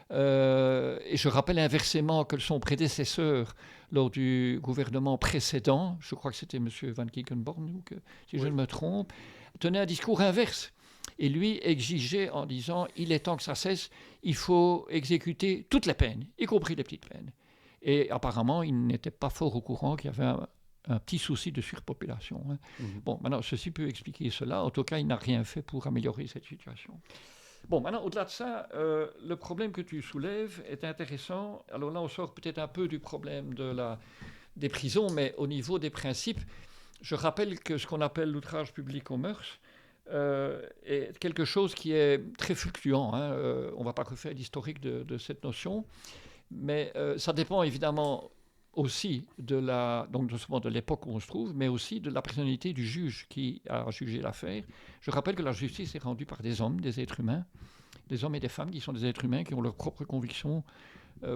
Et je rappelle inversement que son prédécesseur, lors du gouvernement précédent, je crois que c'était M. Van Quickenborne, si je ne me trompe, tenait un discours inverse. Et lui exigeait en disant « il est temps que ça cesse, il faut exécuter toutes les peines, y compris les petites peines ». Et apparemment, il n'était pas fort au courant qu'il y avait un petit souci de surpopulation. Hein. Bon, maintenant, ceci peut expliquer cela. En tout cas, il n'a rien fait pour améliorer cette situation. Bon, maintenant, au-delà de ça, le problème que tu soulèves est intéressant. Alors là, on sort peut-être un peu du problème des prisons, mais au niveau des principes, je rappelle que ce qu'on appelle l'outrage public aux mœurs est quelque chose qui est très fluctuant. Hein. On ne va pas refaire l'historique de cette notion, mais ça dépend évidemment aussi de l'époque où on se trouve, mais aussi de la personnalité du juge qui a jugé l'affaire. Je rappelle que la justice est rendue par des hommes, des êtres humains, des hommes et des femmes qui sont des êtres humains, qui ont leurs propres convictions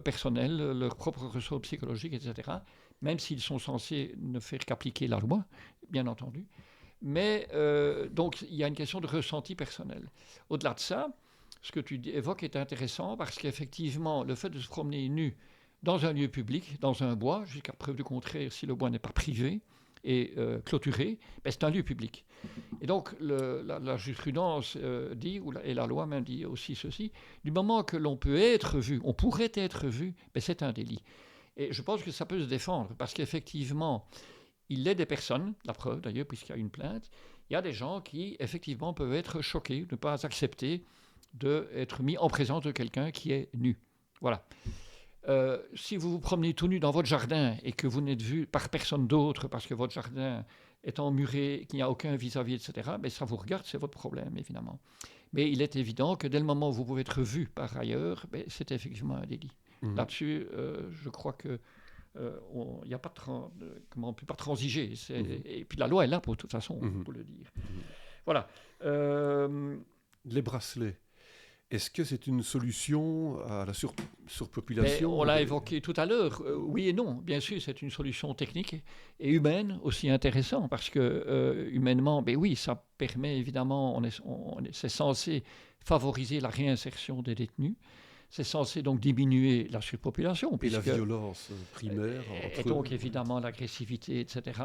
personnelles, leurs propres ressorts psychologiques, etc., même s'ils sont censés ne faire qu'appliquer la loi, bien entendu. Mais donc, il y a une question de ressenti personnel. Au-delà de ça, ce que tu évoques est intéressant parce qu'effectivement, le fait de se promener nu dans un lieu public, dans un bois, jusqu'à preuve du contraire, si le bois n'est pas privé et clôturé, ben c'est un lieu public. Et donc, la jurisprudence dit, et la loi même dit aussi ceci, du moment que l'on peut être vu, on pourrait être vu, ben c'est un délit. Et je pense que ça peut se défendre, parce qu'effectivement, il y a des personnes, la preuve d'ailleurs, puisqu'il y a une plainte, il y a des gens qui, effectivement, peuvent être choqués, ne pas accepter d'être mis en présence de quelqu'un qui est nu. Voilà. Si vous vous promenez tout nu dans votre jardin et que vous n'êtes vu par personne d'autre parce que votre jardin est emmuré, qu'il n'y a aucun vis-à-vis, etc., ben ça vous regarde, c'est votre problème, évidemment. Mais il est évident que dès le moment où vous pouvez être vu par ailleurs, ben c'est effectivement un délit. Là-dessus, je crois que on ne peut pas transiger. Et puis la loi est là, pour toute façon, pour le dire. Voilà. Les bracelets. Est-ce que c'est une solution à la surpopulation? On l'a évoqué tout à l'heure. Oui et non. Bien sûr, c'est une solution technique et humaine aussi intéressante parce que humainement, ben oui, ça permet évidemment, c'est censé favoriser la réinsertion des détenus. C'est censé donc diminuer la surpopulation. Et la violence primaire. Et donc évidemment l'agressivité, etc.,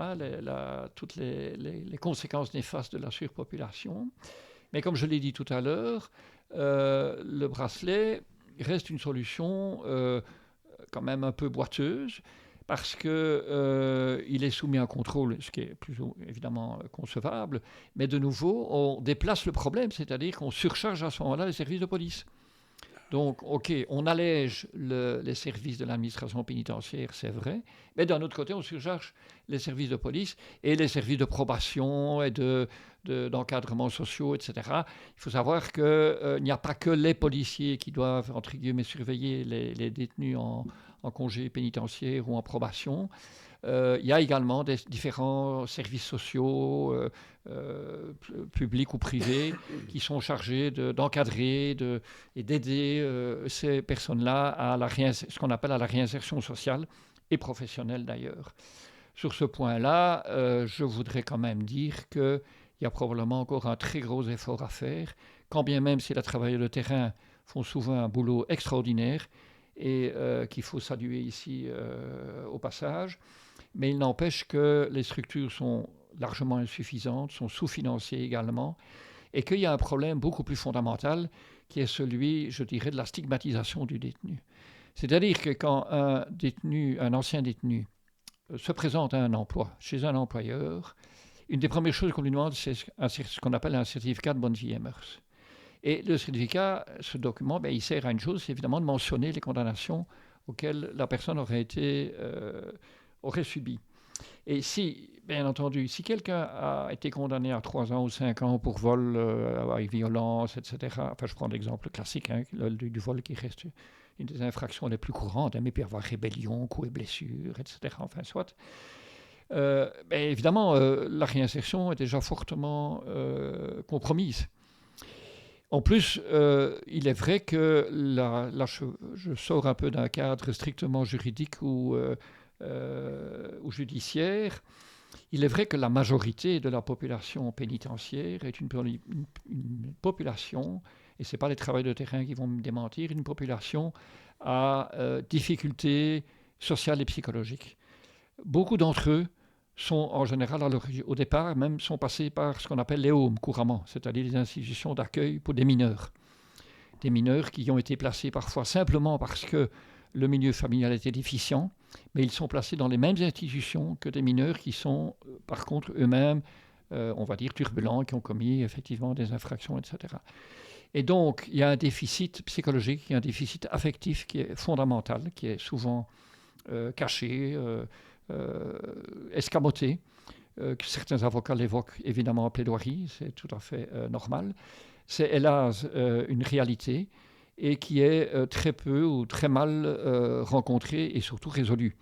toutes les conséquences néfastes de la surpopulation. Mais comme je l'ai dit tout à l'heure, le bracelet reste une solution quand même un peu boiteuse, parce qu'il est soumis à un contrôle, ce qui est plus évidemment concevable, mais de nouveau, on déplace le problème, c'est-à-dire qu'on surcharge à ce moment-là les services de police. Donc, OK, on allège les services de l'administration pénitentiaire, c'est vrai, mais d'un autre côté, on surcharge les services de police et les services de probation et d'encadrement sociaux, etc. Il faut savoir qu'il n'y a pas que les policiers qui doivent, entre guillemets, surveiller les détenus en congé pénitentiaire ou en probation. Il y a également des différents services sociaux, publics ou privés, qui sont chargés d'encadrer et d'aider ces personnes-là à ce qu'on appelle à la réinsertion sociale et professionnelle d'ailleurs. Sur ce point-là, je voudrais quand même dire qu'il y a probablement encore un très gros effort à faire, quand bien même si les travailleurs de terrain font souvent un boulot extraordinaire et qu'il faut saluer ici au passage. Mais il n'empêche que les structures sont largement insuffisantes, sont sous-financées également, et qu'il y a un problème beaucoup plus fondamental qui est celui, je dirais, de la stigmatisation du détenu. C'est-à-dire que quand un ancien détenu, se présente à un emploi chez un employeur, une des premières choses qu'on lui demande, c'est ce qu'on appelle un certificat de bonne vie et mœurs. Et le certificat, ce document, il sert à une chose, c'est évidemment de mentionner les condamnations auxquelles la personne aurait subi. Et si, bien entendu, si quelqu'un a été condamné à 3 ans ou 5 ans pour vol avec violence, etc., enfin je prends l'exemple classique, du vol qui reste une des infractions les plus courantes, mais il peut y avoir rébellion, coups et blessures, etc., enfin soit. Évidemment, la réinsertion est déjà fortement compromise. En plus, il est vrai que, là je sors un peu d'un cadre strictement juridique ou judiciaire, il est vrai que la majorité de la population pénitentiaire est une population, et ce n'est pas les travailleurs de terrain qui vont me démentir, une population à difficultés sociales et psychologiques. Beaucoup d'entre eux sont en général, au départ même, sont passés par ce qu'on appelle les homes couramment, c'est-à-dire les institutions d'accueil pour des mineurs. Des mineurs qui ont été placés parfois simplement parce que le milieu familial était déficient, mais ils sont placés dans les mêmes institutions que des mineurs qui sont, par contre, eux-mêmes, on va dire, turbulents, qui ont commis effectivement des infractions, etc. Et donc, il y a un déficit psychologique, il y a un déficit affectif qui est fondamental, qui est souvent caché, escamoté, que certains avocats l'évoquent évidemment en plaidoirie, c'est tout à fait normal. C'est hélas une réalité et qui est très peu ou très mal rencontrée et surtout résolue.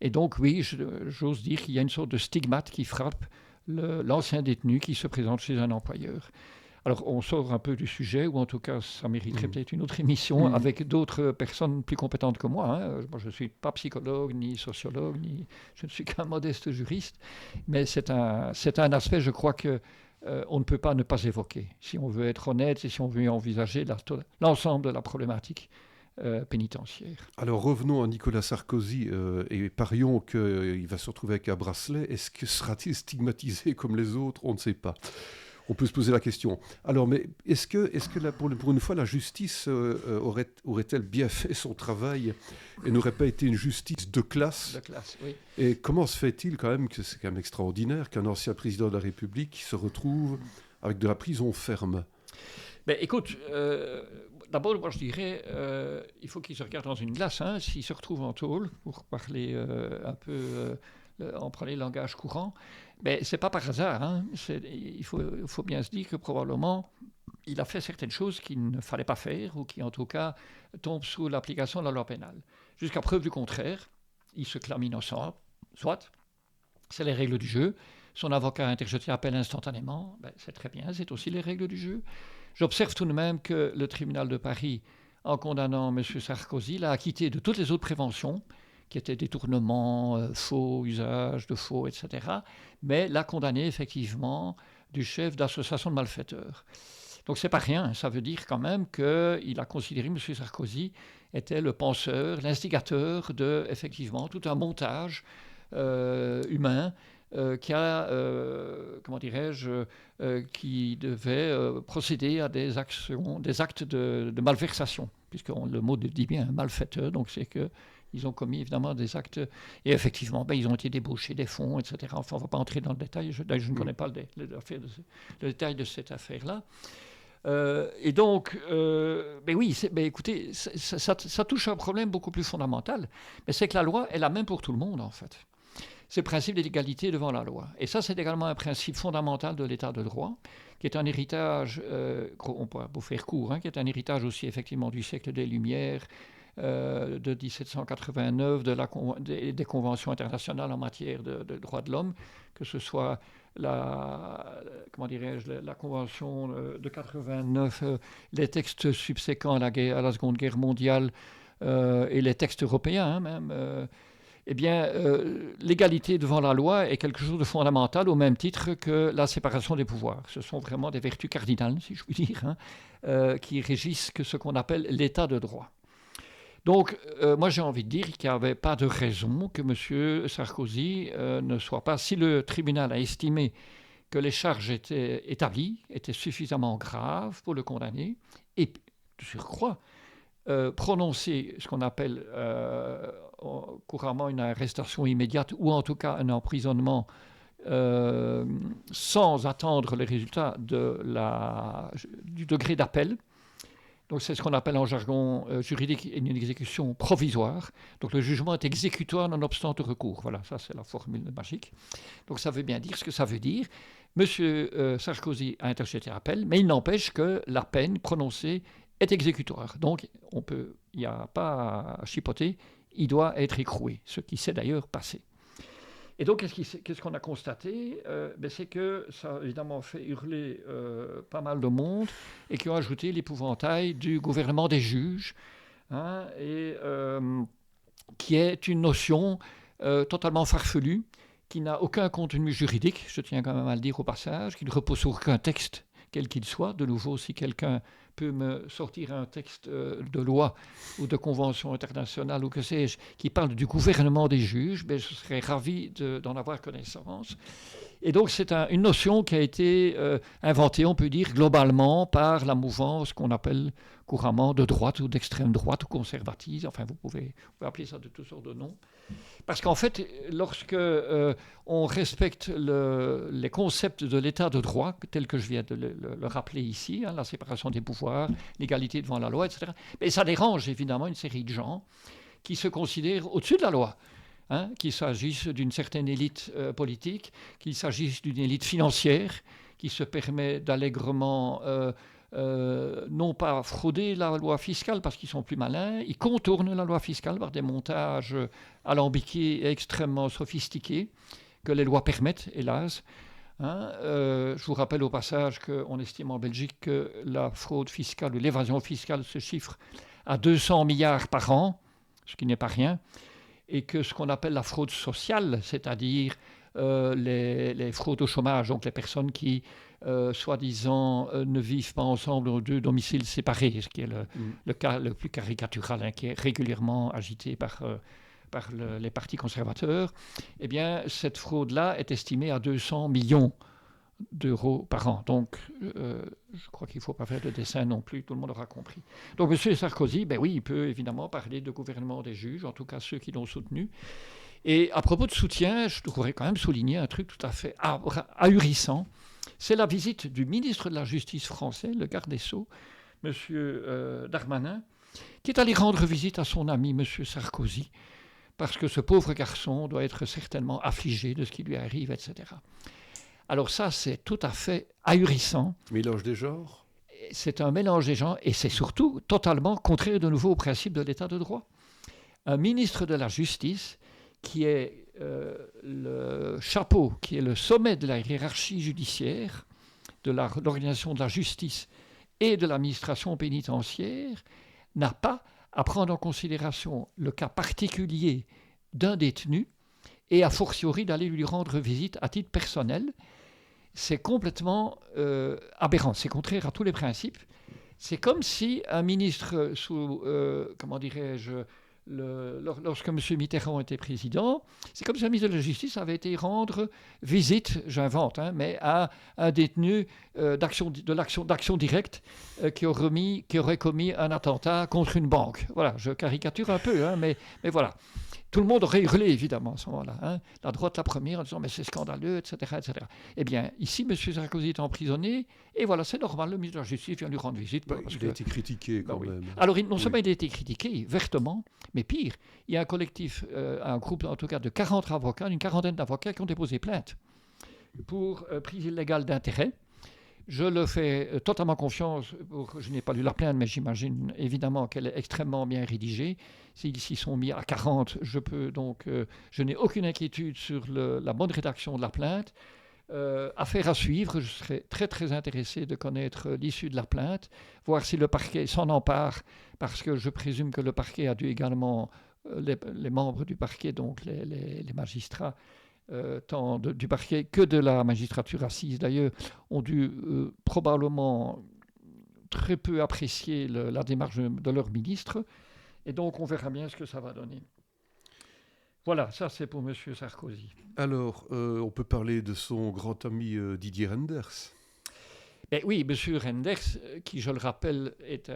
Et donc oui, j'ose dire qu'il y a une sorte de stigmate qui frappe l'ancien détenu qui se présente chez un employeur. Alors, on sort un peu du sujet, ou en tout cas, ça mériterait peut-être une autre émission avec d'autres personnes plus compétentes que moi. Moi, je ne suis pas psychologue, ni sociologue, je ne suis qu'un modeste juriste. Mais c'est un aspect, je crois, qu'on ne peut pas ne pas évoquer. Si on veut être honnête et si on veut envisager l'ensemble de la problématique pénitentiaire. Alors revenons à Nicolas Sarkozy et parions qu'il va se retrouver avec un bracelet. Est-ce que sera-t-il stigmatisé comme les autres? On ne sait pas. On peut se poser la question. Alors, mais est-ce que là, pour une fois, la justice aurait-elle bien fait son travail et n'aurait pas été une justice de classe? De classe, oui. Et comment se fait-il quand même, que c'est quand même extraordinaire qu'un ancien président de la République se retrouve avec de la prison ferme? Écoute, d'abord, moi je dirais, il faut qu'il se regarde dans une glace, s'il se retrouve en tôle, pour parler un peu, empruner le langage courant. C'est pas par hasard. Il faut bien se dire que probablement, il a fait certaines choses qu'il ne fallait pas faire, ou qui en tout cas tombent sous l'application de la loi pénale. Jusqu'à preuve du contraire, il se clame innocent, soit, c'est les règles du jeu. Son avocat a interjeté appel instantanément, c'est très bien, c'est aussi les règles du jeu. J'observe tout de même que le tribunal de Paris, en condamnant M. Sarkozy, l'a acquitté de toutes les autres préventions, qui étaient détournement, faux, usage de faux, etc., mais l'a condamné effectivement du chef d'association de malfaiteurs. Donc c'est pas rien, ça veut dire quand même qu'il a considéré que M. Sarkozy était le penseur, l'instigateur de, effectivement, tout un montage humain qui devait procéder à des actes de malversation, puisque le mot dit bien malfaiteur, donc c'est que Ils ont commis évidemment des actes, et effectivement, ils ont été débauchés des fonds, etc. Enfin, on ne va pas entrer dans le détail, je ne connais pas le détail de cette affaire-là. Et donc, oui, écoutez, ça touche à un problème beaucoup plus fondamental, mais c'est que la loi est la même pour tout le monde, en fait. C'est le principe de l'égalité devant la loi. Et ça, c'est également un principe fondamental de l'état de droit, qui est un héritage, on pourra vous faire court, qui est un héritage aussi effectivement du siècle des Lumières, de 1789, des conventions internationales en matière de droits de l'homme, que ce soit la convention de 89, les textes subséquents à la Seconde Guerre mondiale et les textes européens même. L'égalité devant la loi est quelque chose de fondamental au même titre que la séparation des pouvoirs. Ce sont vraiment des vertus cardinales, si je puis dire, qui régissent ce qu'on appelle l'état de droit. Donc, moi j'ai envie de dire qu'il n'y avait pas de raison que M. Sarkozy ne soit pas, si le tribunal a estimé que les charges étaient établies, étaient suffisamment graves pour le condamner, et de surcroît, prononcer ce qu'on appelle couramment une arrestation immédiate ou en tout cas un emprisonnement sans attendre les résultats du degré d'appel. Donc c'est ce qu'on appelle en jargon juridique une exécution provisoire. Donc le jugement est exécutoire nonobstant recours. Voilà, ça c'est la formule magique. Donc ça veut bien dire ce que ça veut dire. Monsieur Sarkozy a interjeté appel, mais il n'empêche que la peine prononcée est exécutoire. Donc il n'y a pas à chipoter, il doit être écroué, ce qui s'est d'ailleurs passé. Et donc, qu'est-ce qu'on a constaté c'est que ça a évidemment fait hurler pas mal de monde et qui ont ajouté l'épouvantail du gouvernement des juges, qui est une notion totalement farfelue, qui n'a aucun contenu juridique, je tiens quand même à le dire au passage, qui ne repose sur aucun texte, quel qu'il soit. De nouveau, si quelqu'un peut me sortir un texte de loi ou de convention internationale ou que sais-je, qui parle du gouvernement des juges, je serais ravi d'en avoir connaissance. Et donc c'est une notion qui a été inventée, on peut dire, globalement par la mouvance qu'on appelle couramment de droite ou d'extrême droite ou conservative. Enfin, vous pouvez appeler ça de toutes sortes de noms. Parce qu'en fait, lorsque on respecte les concepts de l'état de droit, tels que je viens de le rappeler ici, la séparation des pouvoirs, l'égalité devant la loi, etc., mais ça dérange évidemment une série de gens qui se considèrent au-dessus de la loi. Qu'il s'agisse d'une certaine élite politique, qu'il s'agisse d'une élite financière qui se permet d'allègrement non pas frauder la loi fiscale parce qu'ils sont plus malins, ils contournent la loi fiscale par des montages alambiqués et extrêmement sophistiqués que les lois permettent, hélas. Je vous rappelle au passage qu'on estime en Belgique que la fraude fiscale ou l'évasion fiscale se chiffre à 200 milliards par an, ce qui n'est pas rien, et que ce qu'on appelle la fraude sociale, c'est-à-dire les fraudes au chômage, donc les personnes qui, soi-disant, ne vivent pas ensemble dans deux domiciles séparés, ce qui est le cas le plus caricatural, qui est régulièrement agité par les partis conservateurs, eh bien, cette fraude-là est estimée à 200 millions d'euros par an. Donc, je crois qu'il ne faut pas faire de dessin non plus, tout le monde aura compris. Donc, M. Sarkozy, oui, il peut évidemment parler de gouvernement des juges, en tout cas ceux qui l'ont soutenu. Et à propos de soutien, je voudrais quand même souligner un truc tout à fait ahurissant. C'est la visite du ministre de la Justice français, le garde des Sceaux, M. Darmanin, qui est allé rendre visite à son ami, M. Sarkozy, parce que ce pauvre garçon doit être certainement affligé de ce qui lui arrive, etc. Alors ça, c'est tout à fait ahurissant. Mélange des genres. C'est un mélange des genres et c'est surtout totalement contraire de nouveau au principe de l'état de droit. Un ministre de la Justice qui est le chapeau, qui est le sommet de la hiérarchie judiciaire, de l'organisation de la justice et de l'administration pénitentiaire, n'a pas à prendre en considération le cas particulier d'un détenu et a fortiori d'aller lui rendre visite à titre personnel. C'est complètement aberrant, c'est contraire à tous les principes. C'est comme si un ministre sous, lorsque M. Mitterrand était président, c'est comme si la ministre de la Justice avait été rendre visite, j'invente, mais à un détenu d'action directe qui aurait commis un attentat contre une banque. Voilà, je caricature un peu, mais voilà. Tout le monde aurait hurlé, évidemment, à ce moment-là. La droite, la première, en disant « mais c'est scandaleux, etc. etc. » Eh bien, ici, M. Sarkozy est emprisonné, et voilà, c'est normal, le ministre de la Justice vient lui rendre visite. Il a été critiqué quand même. Alors, non seulement il a été critiqué, vertement, mais pire, il y a un collectif, un groupe en tout cas de 40 avocats, une quarantaine d'avocats qui ont déposé plainte pour prise illégale d'intérêt. Je le fais totalement confiance. Je n'ai pas lu la plainte, mais j'imagine évidemment qu'elle est extrêmement bien rédigée. S'ils s'y sont mis à 40, je n'ai aucune inquiétude sur la bonne rédaction de la plainte. Affaire à suivre. Je serais très très intéressé de connaître l'issue de la plainte, voir si le parquet s'en empare, parce que je présume que le parquet a dû également, les membres du parquet, donc les magistrats, tant du parquet que de la magistrature assise d'ailleurs, ont dû probablement très peu apprécier la démarche de leur ministre. Et donc on verra bien ce que ça va donner. Voilà, ça c'est pour M. Sarkozy. Alors, on peut parler de son grand ami Didier Reynders. Oui, M. Reynders, qui je le rappelle est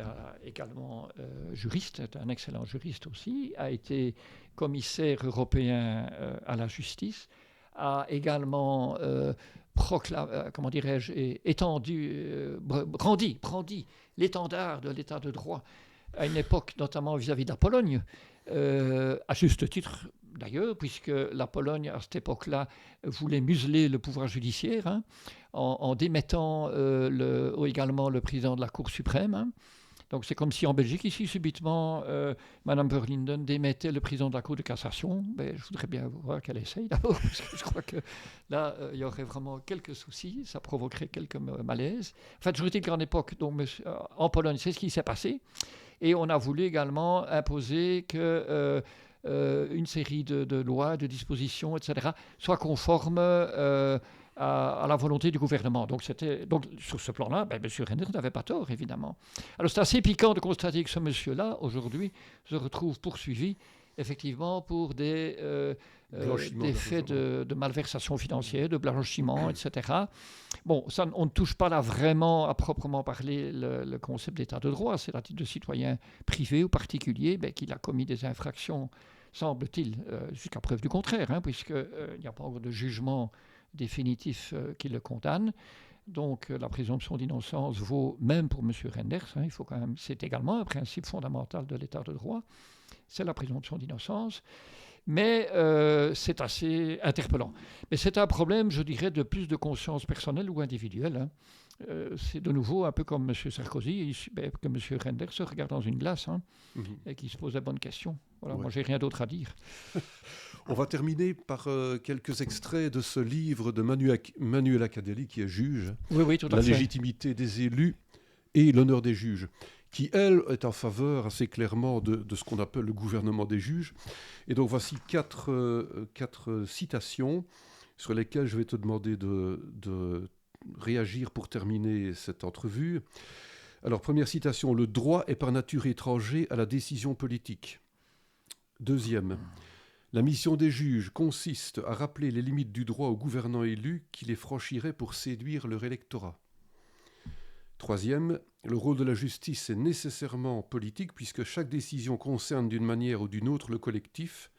également juriste, est un excellent juriste aussi, a été commissaire européen à la justice, a également brandi l'étendard de l'état de droit à une époque, notamment vis-à-vis de la Pologne, à juste titre d'ailleurs, puisque la Pologne, à cette époque-là, voulait museler le pouvoir judiciaire en démettant également le président de la Cour suprême. Donc c'est comme si en Belgique, ici, subitement, Mme Verlinden démettait le président de la Cour de cassation. Je voudrais bien voir qu'elle essaye d'abord, parce que je crois que là, il y aurait vraiment quelques soucis, ça provoquerait quelques malaises. Enfin, toujours est-il qu'à une époque, donc, en Pologne, c'est ce qui s'est passé. Et on a voulu également imposer que une série de lois, de dispositions, etc., soient conformes à la volonté du gouvernement. Donc sur ce plan-là, M. Reynders n'avait pas tort, évidemment. Alors c'est assez piquant de constater que ce monsieur-là, aujourd'hui, se retrouve poursuivi, effectivement, pour des faits de malversation financière, de blanchiment, etc. Bon, ça, on ne touche pas là vraiment, à proprement parler, le concept d'état de droit. C'est la titre de citoyen privé ou particulier qu'il a commis des infractions, semble-t-il, jusqu'à preuve du contraire, puisqu'il n'y a pas encore de jugement définitif qui le condamne. Donc la présomption d'innocence vaut même pour M. Reynders. C'est également un principe fondamental de l'état de droit. C'est la présomption d'innocence. Mais c'est assez interpellant. Mais c'est un problème, je dirais, de plus de conscience personnelle ou individuelle. C'est de nouveau un peu comme M. Sarkozy, que M. Reynders se regarde dans une glace et qui se pose la bonne question. Voilà, moi, j'ai rien d'autre à dire. On va terminer par quelques extraits de ce livre de Manuela Acadeli, qui est juge. Oui, tout à fait. La légitimité des élus et l'honneur des juges, qui, elle, est en faveur assez clairement de ce qu'on appelle le gouvernement des juges. Et donc, voici quatre citations sur lesquelles je vais te demander de réagir pour terminer cette entrevue. Alors, première citation, « Le droit est par nature étranger à la décision politique ». Deuxième, « La mission des juges consiste à rappeler les limites du droit aux gouvernants élus qui les franchiraient pour séduire leur électorat. » Troisième, le rôle de la justice est nécessairement politique puisque chaque décision concerne d'une manière ou d'une autre le collectif,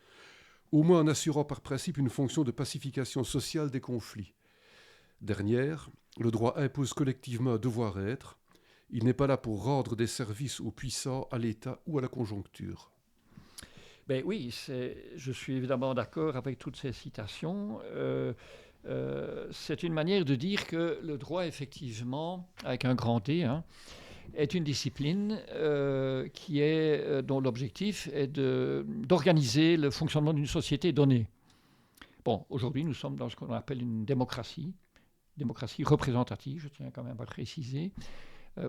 au moins en assurant par principe une fonction de pacification sociale des conflits. Dernière, le droit impose collectivement un devoir-être. Il n'est pas là pour rendre des services aux puissants, à l'État ou à la conjoncture. Oui, je suis évidemment d'accord avec toutes ces citations. C'est une manière de dire que le droit, effectivement, avec un grand D, est une discipline dont l'objectif est d'organiser le fonctionnement d'une société donnée. Bon, aujourd'hui, nous sommes dans ce qu'on appelle une démocratie représentative, je tiens quand même à préciser,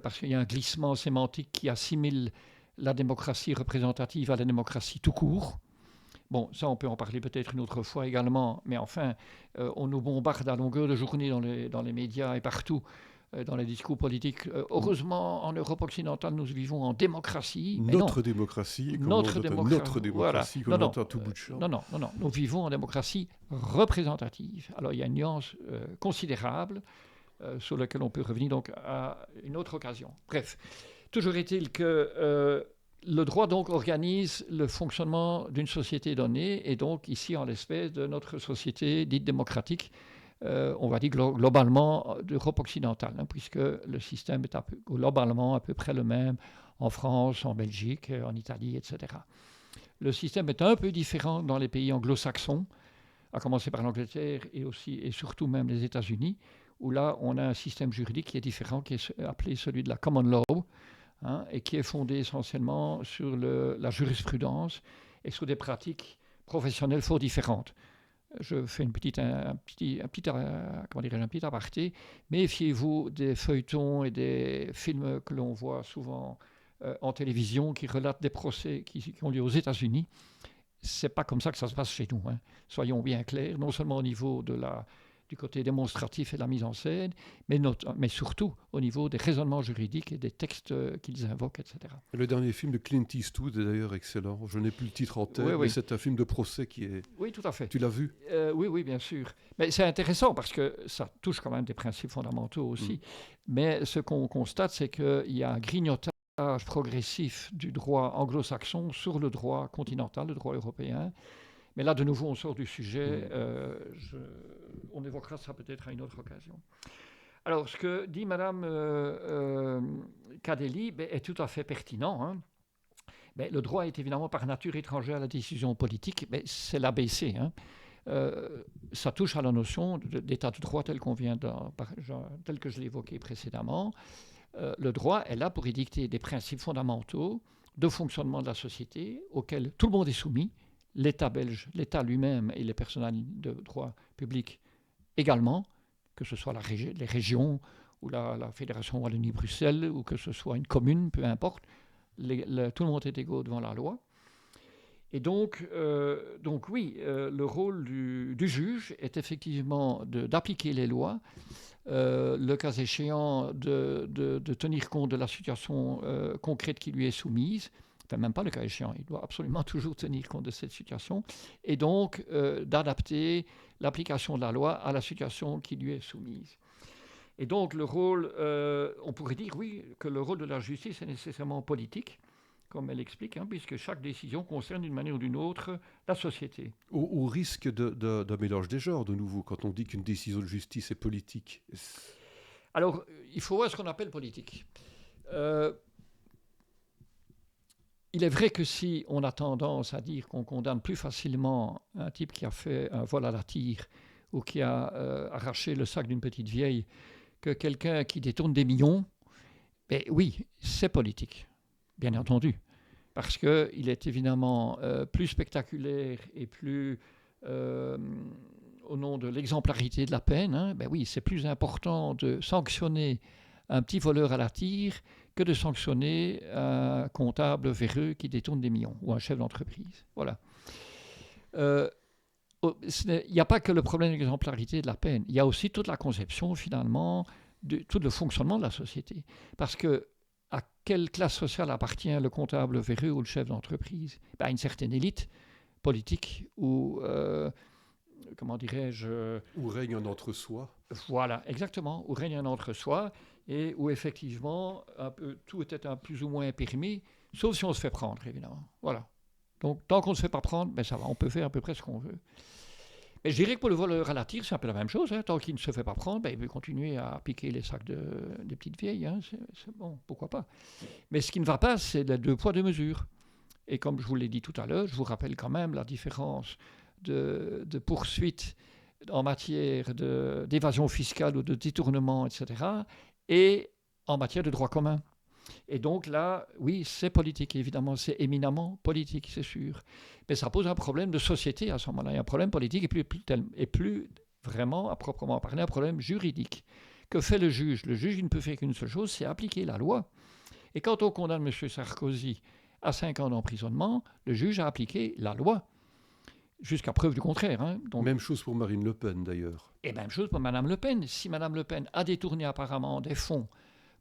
parce qu'il y a un glissement sémantique qui assimile la démocratie représentative à la démocratie tout court. Bon, ça, on peut en parler peut-être une autre fois également, mais enfin, on nous bombarde à longueur de journée dans les médias et partout dans les discours politiques. Heureusement, en Europe occidentale, nous vivons en démocratie. Mais notre démocratie, notre démocratie qu'on entend à tout bout de champ. Non, nous vivons en démocratie représentative. Alors, il y a une nuance considérable sur laquelle on peut revenir donc à une autre occasion. Bref, toujours est-il que le droit donc organise le fonctionnement d'une société donnée, et donc ici, en l'espèce de notre société dite démocratique, on va dire globalement d'Europe occidentale, puisque le système est globalement à peu près le même en France, en Belgique, en Italie, etc. Le système est un peu différent dans les pays anglo-saxons, à commencer par l'Angleterre et surtout même les États-Unis, où là, on a un système juridique qui est différent, qui est appelé celui de la common law, et qui est fondé essentiellement sur la jurisprudence et sur des pratiques professionnelles fort différentes. Je fais un petit aparté. Méfiez-vous des feuilletons et des films que l'on voit souvent en télévision qui relatent des procès qui ont lieu aux États-Unis. C'est pas comme ça que ça se passe chez nous. Soyons bien clairs, non seulement au niveau du côté démonstratif et de la mise en scène, mais surtout au niveau des raisonnements juridiques et des textes qu'ils invoquent, etc. Le dernier film de Clint Eastwood est d'ailleurs excellent. Je n'ai plus le titre en tête, mais c'est un film de procès qui est... Oui, tout à fait. Tu l'as vu ? Oui, bien sûr. Mais c'est intéressant parce que ça touche quand même des principes fondamentaux aussi. Mais ce qu'on constate, c'est qu'il y a un grignotage progressif du droit anglo-saxon sur le droit continental, le droit européen. Mais là, de nouveau, on sort du sujet. On évoquera ça peut-être à une autre occasion. Alors, ce que dit Madame Cadelli est tout à fait pertinent. Le droit est évidemment par nature étranger à la décision politique. C'est l'ABC. Ça touche à la notion d'état de droit tel que je l'ai évoqué précédemment. Le droit est là pour édicter des principes fondamentaux de fonctionnement de la société auxquels tout le monde est soumis. L'État belge, l'État lui-même et les personnels de droit public également, que ce soit les régions ou la Fédération Wallonie-Bruxelles ou que ce soit une commune, peu importe, tout le monde est égaux devant la loi. Et donc oui, le rôle du juge est effectivement d'appliquer les lois, le cas échéant de tenir compte de la situation concrète qui lui est soumise. Enfin, même pas le cas échéant, il doit absolument toujours tenir compte de cette situation, et donc d'adapter l'application de la loi à la situation qui lui est soumise. Et donc le rôle, on pourrait dire, oui, que le rôle de la justice est nécessairement politique, comme elle explique, puisque chaque décision concerne d'une manière ou d'une autre la société. Au risque d'un mélange des genres, de nouveau, quand on dit qu'une décision de justice est politique. Alors, il faut voir ce qu'on appelle politique. Il est vrai que si on a tendance à dire qu'on condamne plus facilement un type qui a fait un vol à la tire ou qui a arraché le sac d'une petite vieille que quelqu'un qui détourne des millions, oui, c'est politique, bien entendu, parce qu'il est évidemment plus spectaculaire et plus, au nom de l'exemplarité de la peine, oui, c'est plus important de sanctionner un petit voleur à la tire que de sanctionner un comptable véreux qui détourne des millions ou un chef d'entreprise. Voilà. Il n'y a pas que le problème de l'exemplarité de la peine, il y a aussi toute la conception finalement, tout le fonctionnement de la société. Parce que à quelle classe sociale appartient le comptable véreux ou le chef d'entreprise ? Une certaine élite politique ou... comment dirais-je... Où règne un entre-soi. Voilà, exactement, où règne un entre-soi et où effectivement tout était plus ou moins permis, sauf si on se fait prendre, évidemment. Voilà. Donc, tant qu'on ne se fait pas prendre, ça va, on peut faire à peu près ce qu'on veut. Mais je dirais que pour le voleur à la tire, c'est un peu la même chose. Tant qu'il ne se fait pas prendre, il peut continuer à piquer les sacs des petites vieilles. C'est bon, pourquoi pas. Mais ce qui ne va pas, c'est les deux poids, deux mesures. Et comme je vous l'ai dit tout à l'heure, je vous rappelle quand même la différence de poursuite en matière d'évasion fiscale ou de détournement, etc., et en matière de droit commun. Et donc là, oui, c'est politique, évidemment, c'est éminemment politique, c'est sûr. Mais ça pose un problème de société à ce moment-là. Il y a un problème politique et plus vraiment, à proprement parler, un problème juridique. Que fait le juge ? Le juge, il ne peut faire qu'une seule chose, c'est appliquer la loi. Et quand on condamne M. Sarkozy à 5 ans d'emprisonnement, le juge a appliqué la loi. jusqu'à preuve du contraire. Hein. Donc, même chose pour Marine Le Pen, d'ailleurs. Et même chose pour Mme Le Pen. Si Mme Le Pen a détourné apparemment des fonds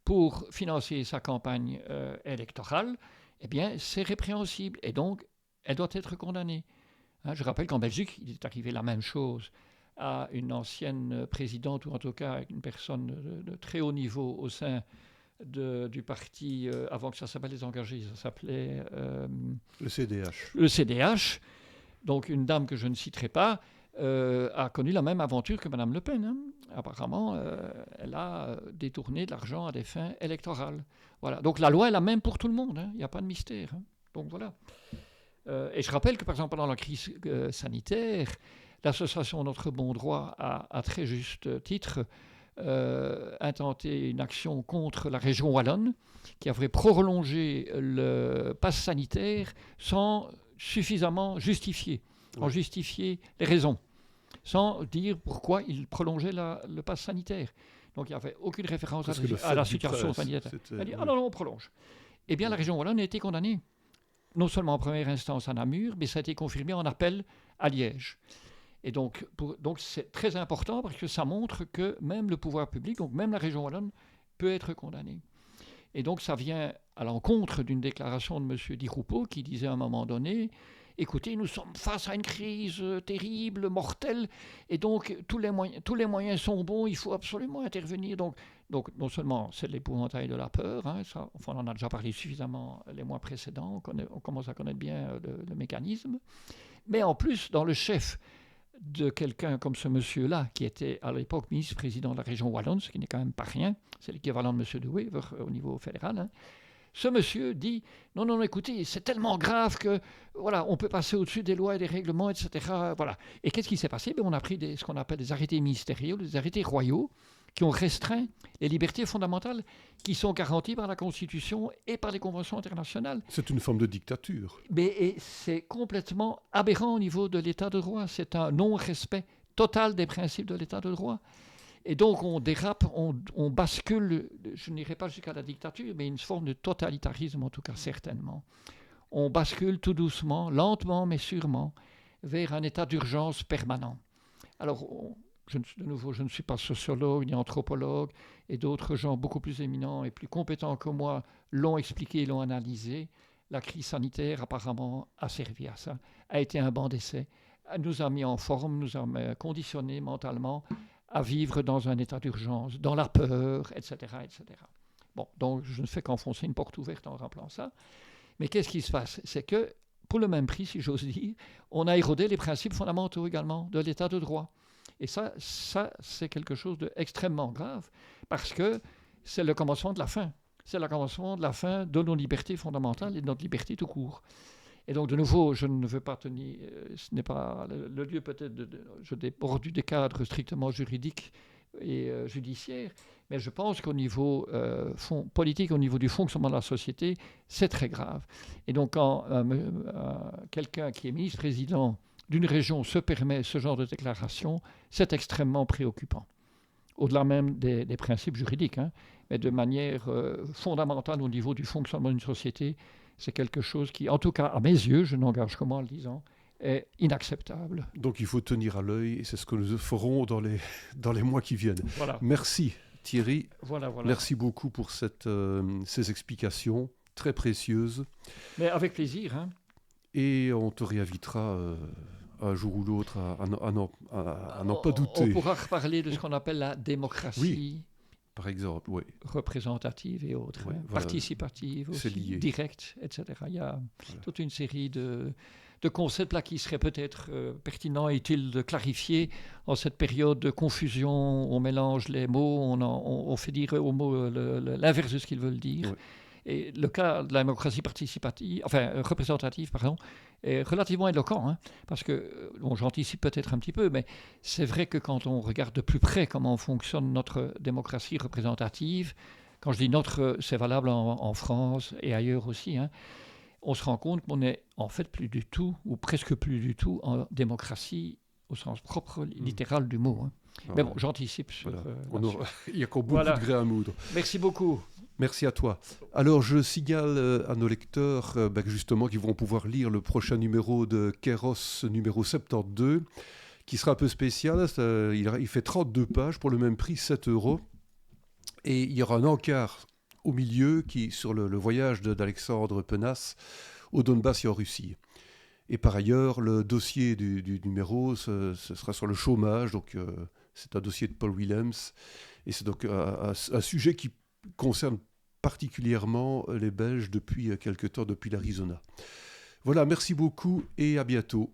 pour financer sa campagne électorale, eh bien, c'est répréhensible. Et donc, elle doit être condamnée. Hein, je rappelle qu'en Belgique, il est arrivé la même chose à une ancienne présidente, ou en tout cas une personne de très haut niveau au sein du parti, avant que ça s'appelle les Engagés, ça s'appelait... le CDH. Le CDH. Donc une dame que je ne citerai pas a connu la même aventure que Mme Le Pen. Hein. Apparemment, elle a détourné de l'argent à des fins électorales. Voilà. Donc la loi est la même pour tout le monde. Hein. Il n'y a pas de mystère. Hein. Donc voilà. Et je rappelle que, par exemple, pendant la crise sanitaire, l'association Notre Bon Droit a, à très juste titre, intenté une action contre la région wallonne qui avait prolongé le pass sanitaire sans suffisamment justifier, en justifier les raisons, sans dire pourquoi il prolongeait le pass sanitaire. Donc il n'y avait aucune référence à la situation sanitaire. Elle dit, ah non, on prolonge. Eh bien, la région wallonne a été condamnée, non seulement en première instance à Namur, mais ça a été confirmé en appel à Liège. Et donc c'est très important parce que ça montre que même le pouvoir public, donc même la région wallonne, peut être condamnée. Et donc ça vient à l'encontre d'une déclaration de M. Di Rupo qui disait à un moment donné, écoutez, nous sommes face à une crise terrible, mortelle, et donc tous les moyens sont bons, il faut absolument intervenir. Donc non seulement c'est l'épouvantail de la peur, hein, ça, enfin, on en a déjà parlé suffisamment les mois précédents, on commence à connaître bien le mécanisme, mais en plus dans le chef de quelqu'un comme ce monsieur-là, qui était à l'époque ministre-président de la région wallonne, ce qui n'est quand même pas rien, c'est l'équivalent de M. De Wever au niveau fédéral, hein. Ce monsieur dit, non, écoutez, c'est tellement grave que, voilà, on peut passer au-dessus des lois et des règlements, etc. Voilà. Et qu'est-ce qui s'est passé? On a pris ce qu'on appelle des arrêtés ministériels, des arrêtés royaux, qui ont restreint les libertés fondamentales qui sont garanties par la Constitution et par les conventions internationales. C'est une forme de dictature. Mais c'est complètement aberrant au niveau de l'état de droit. C'est un non-respect total des principes de l'état de droit. Et donc on dérape, on bascule, je n'irai pas jusqu'à la dictature, mais une forme de totalitarisme en tout cas, certainement. On bascule tout doucement, lentement mais sûrement, vers un état d'urgence permanent. Alors, de nouveau, je ne suis pas sociologue ni anthropologue, et d'autres gens beaucoup plus éminents et plus compétents que moi l'ont expliqué, l'ont analysé. La crise sanitaire, apparemment, a servi à ça, a été un banc d'essai, nous a mis en forme, nous a conditionnés mentalement à vivre dans un état d'urgence, dans la peur, etc., etc. Bon, donc je ne fais qu'enfoncer une porte ouverte en rappelant ça. Mais qu'est-ce qui se passe? C'est que, pour le même prix, si j'ose dire, on a érodé les principes fondamentaux également de l'état de droit. Et ça c'est quelque chose d'extrêmement grave, parce que c'est le commencement de la fin. C'est le commencement de la fin de nos libertés fondamentales et de notre liberté tout court. Et donc, de nouveau, je ne veux pas tenir, ce n'est pas le lieu peut-être, je déborde des cadres strictement juridiques et judiciaires, mais je pense qu'au niveau politique, au niveau du fonctionnement de la société, c'est très grave. Et donc, quand quelqu'un qui est ministre-président d'une région se permet ce genre de déclaration, c'est extrêmement préoccupant. Au-delà même des principes juridiques, hein, mais de manière fondamentale au niveau du fonctionnement d'une société, c'est quelque chose qui, en tout cas à mes yeux, je n'engage que moi en le disant, est inacceptable. Donc il faut tenir à l'œil, et c'est ce que nous ferons dans les mois qui viennent. Voilà. Merci Thierry, voilà. Merci beaucoup pour ces explications très précieuses. Mais avec plaisir. Hein. Et on te réinvitera un jour ou l'autre à n'en pas douter. On pourra reparler de ce qu'on appelle la démocratie. Oui. Par exemple, oui. Représentative et autres, ouais, hein. Voilà. Participative aussi, lié. Directe, etc. Il y a toute une série de concepts là qui seraient peut-être pertinents et utiles de clarifier en cette période de confusion. On mélange les mots, on fait dire aux mots l'inverse de ce qu'ils veulent dire. Ouais. Et le cas de la démocratie représentative, est relativement éloquent, hein, parce que, j'anticipe peut-être un petit peu, mais c'est vrai que quand on regarde de plus près comment fonctionne notre démocratie représentative, quand je dis notre, c'est valable en France et ailleurs aussi, hein, on se rend compte qu'on n'est en fait plus du tout, ou presque plus du tout, en démocratie au sens propre, littéral du mot. Hein. Mais bon, j'anticipe sur... Il y a encore beaucoup de gré à moudre. Merci beaucoup. Merci à toi. Alors, je signale à nos lecteurs que justement, qu'ils vont pouvoir lire le prochain numéro de Kairos, numéro 72, qui sera un peu spécial. Il fait 32 pages pour le même prix, 7 €. Et il y aura un encart au milieu sur le voyage d'Alexandre Penas au Donbass et en Russie. Et par ailleurs, le dossier du numéro, ce sera sur le chômage. Donc, c'est un dossier de Paul Willems. Et c'est donc un sujet qui concerne particulièrement les Belges depuis quelque temps, depuis l'Arizona. Voilà, merci beaucoup et à bientôt.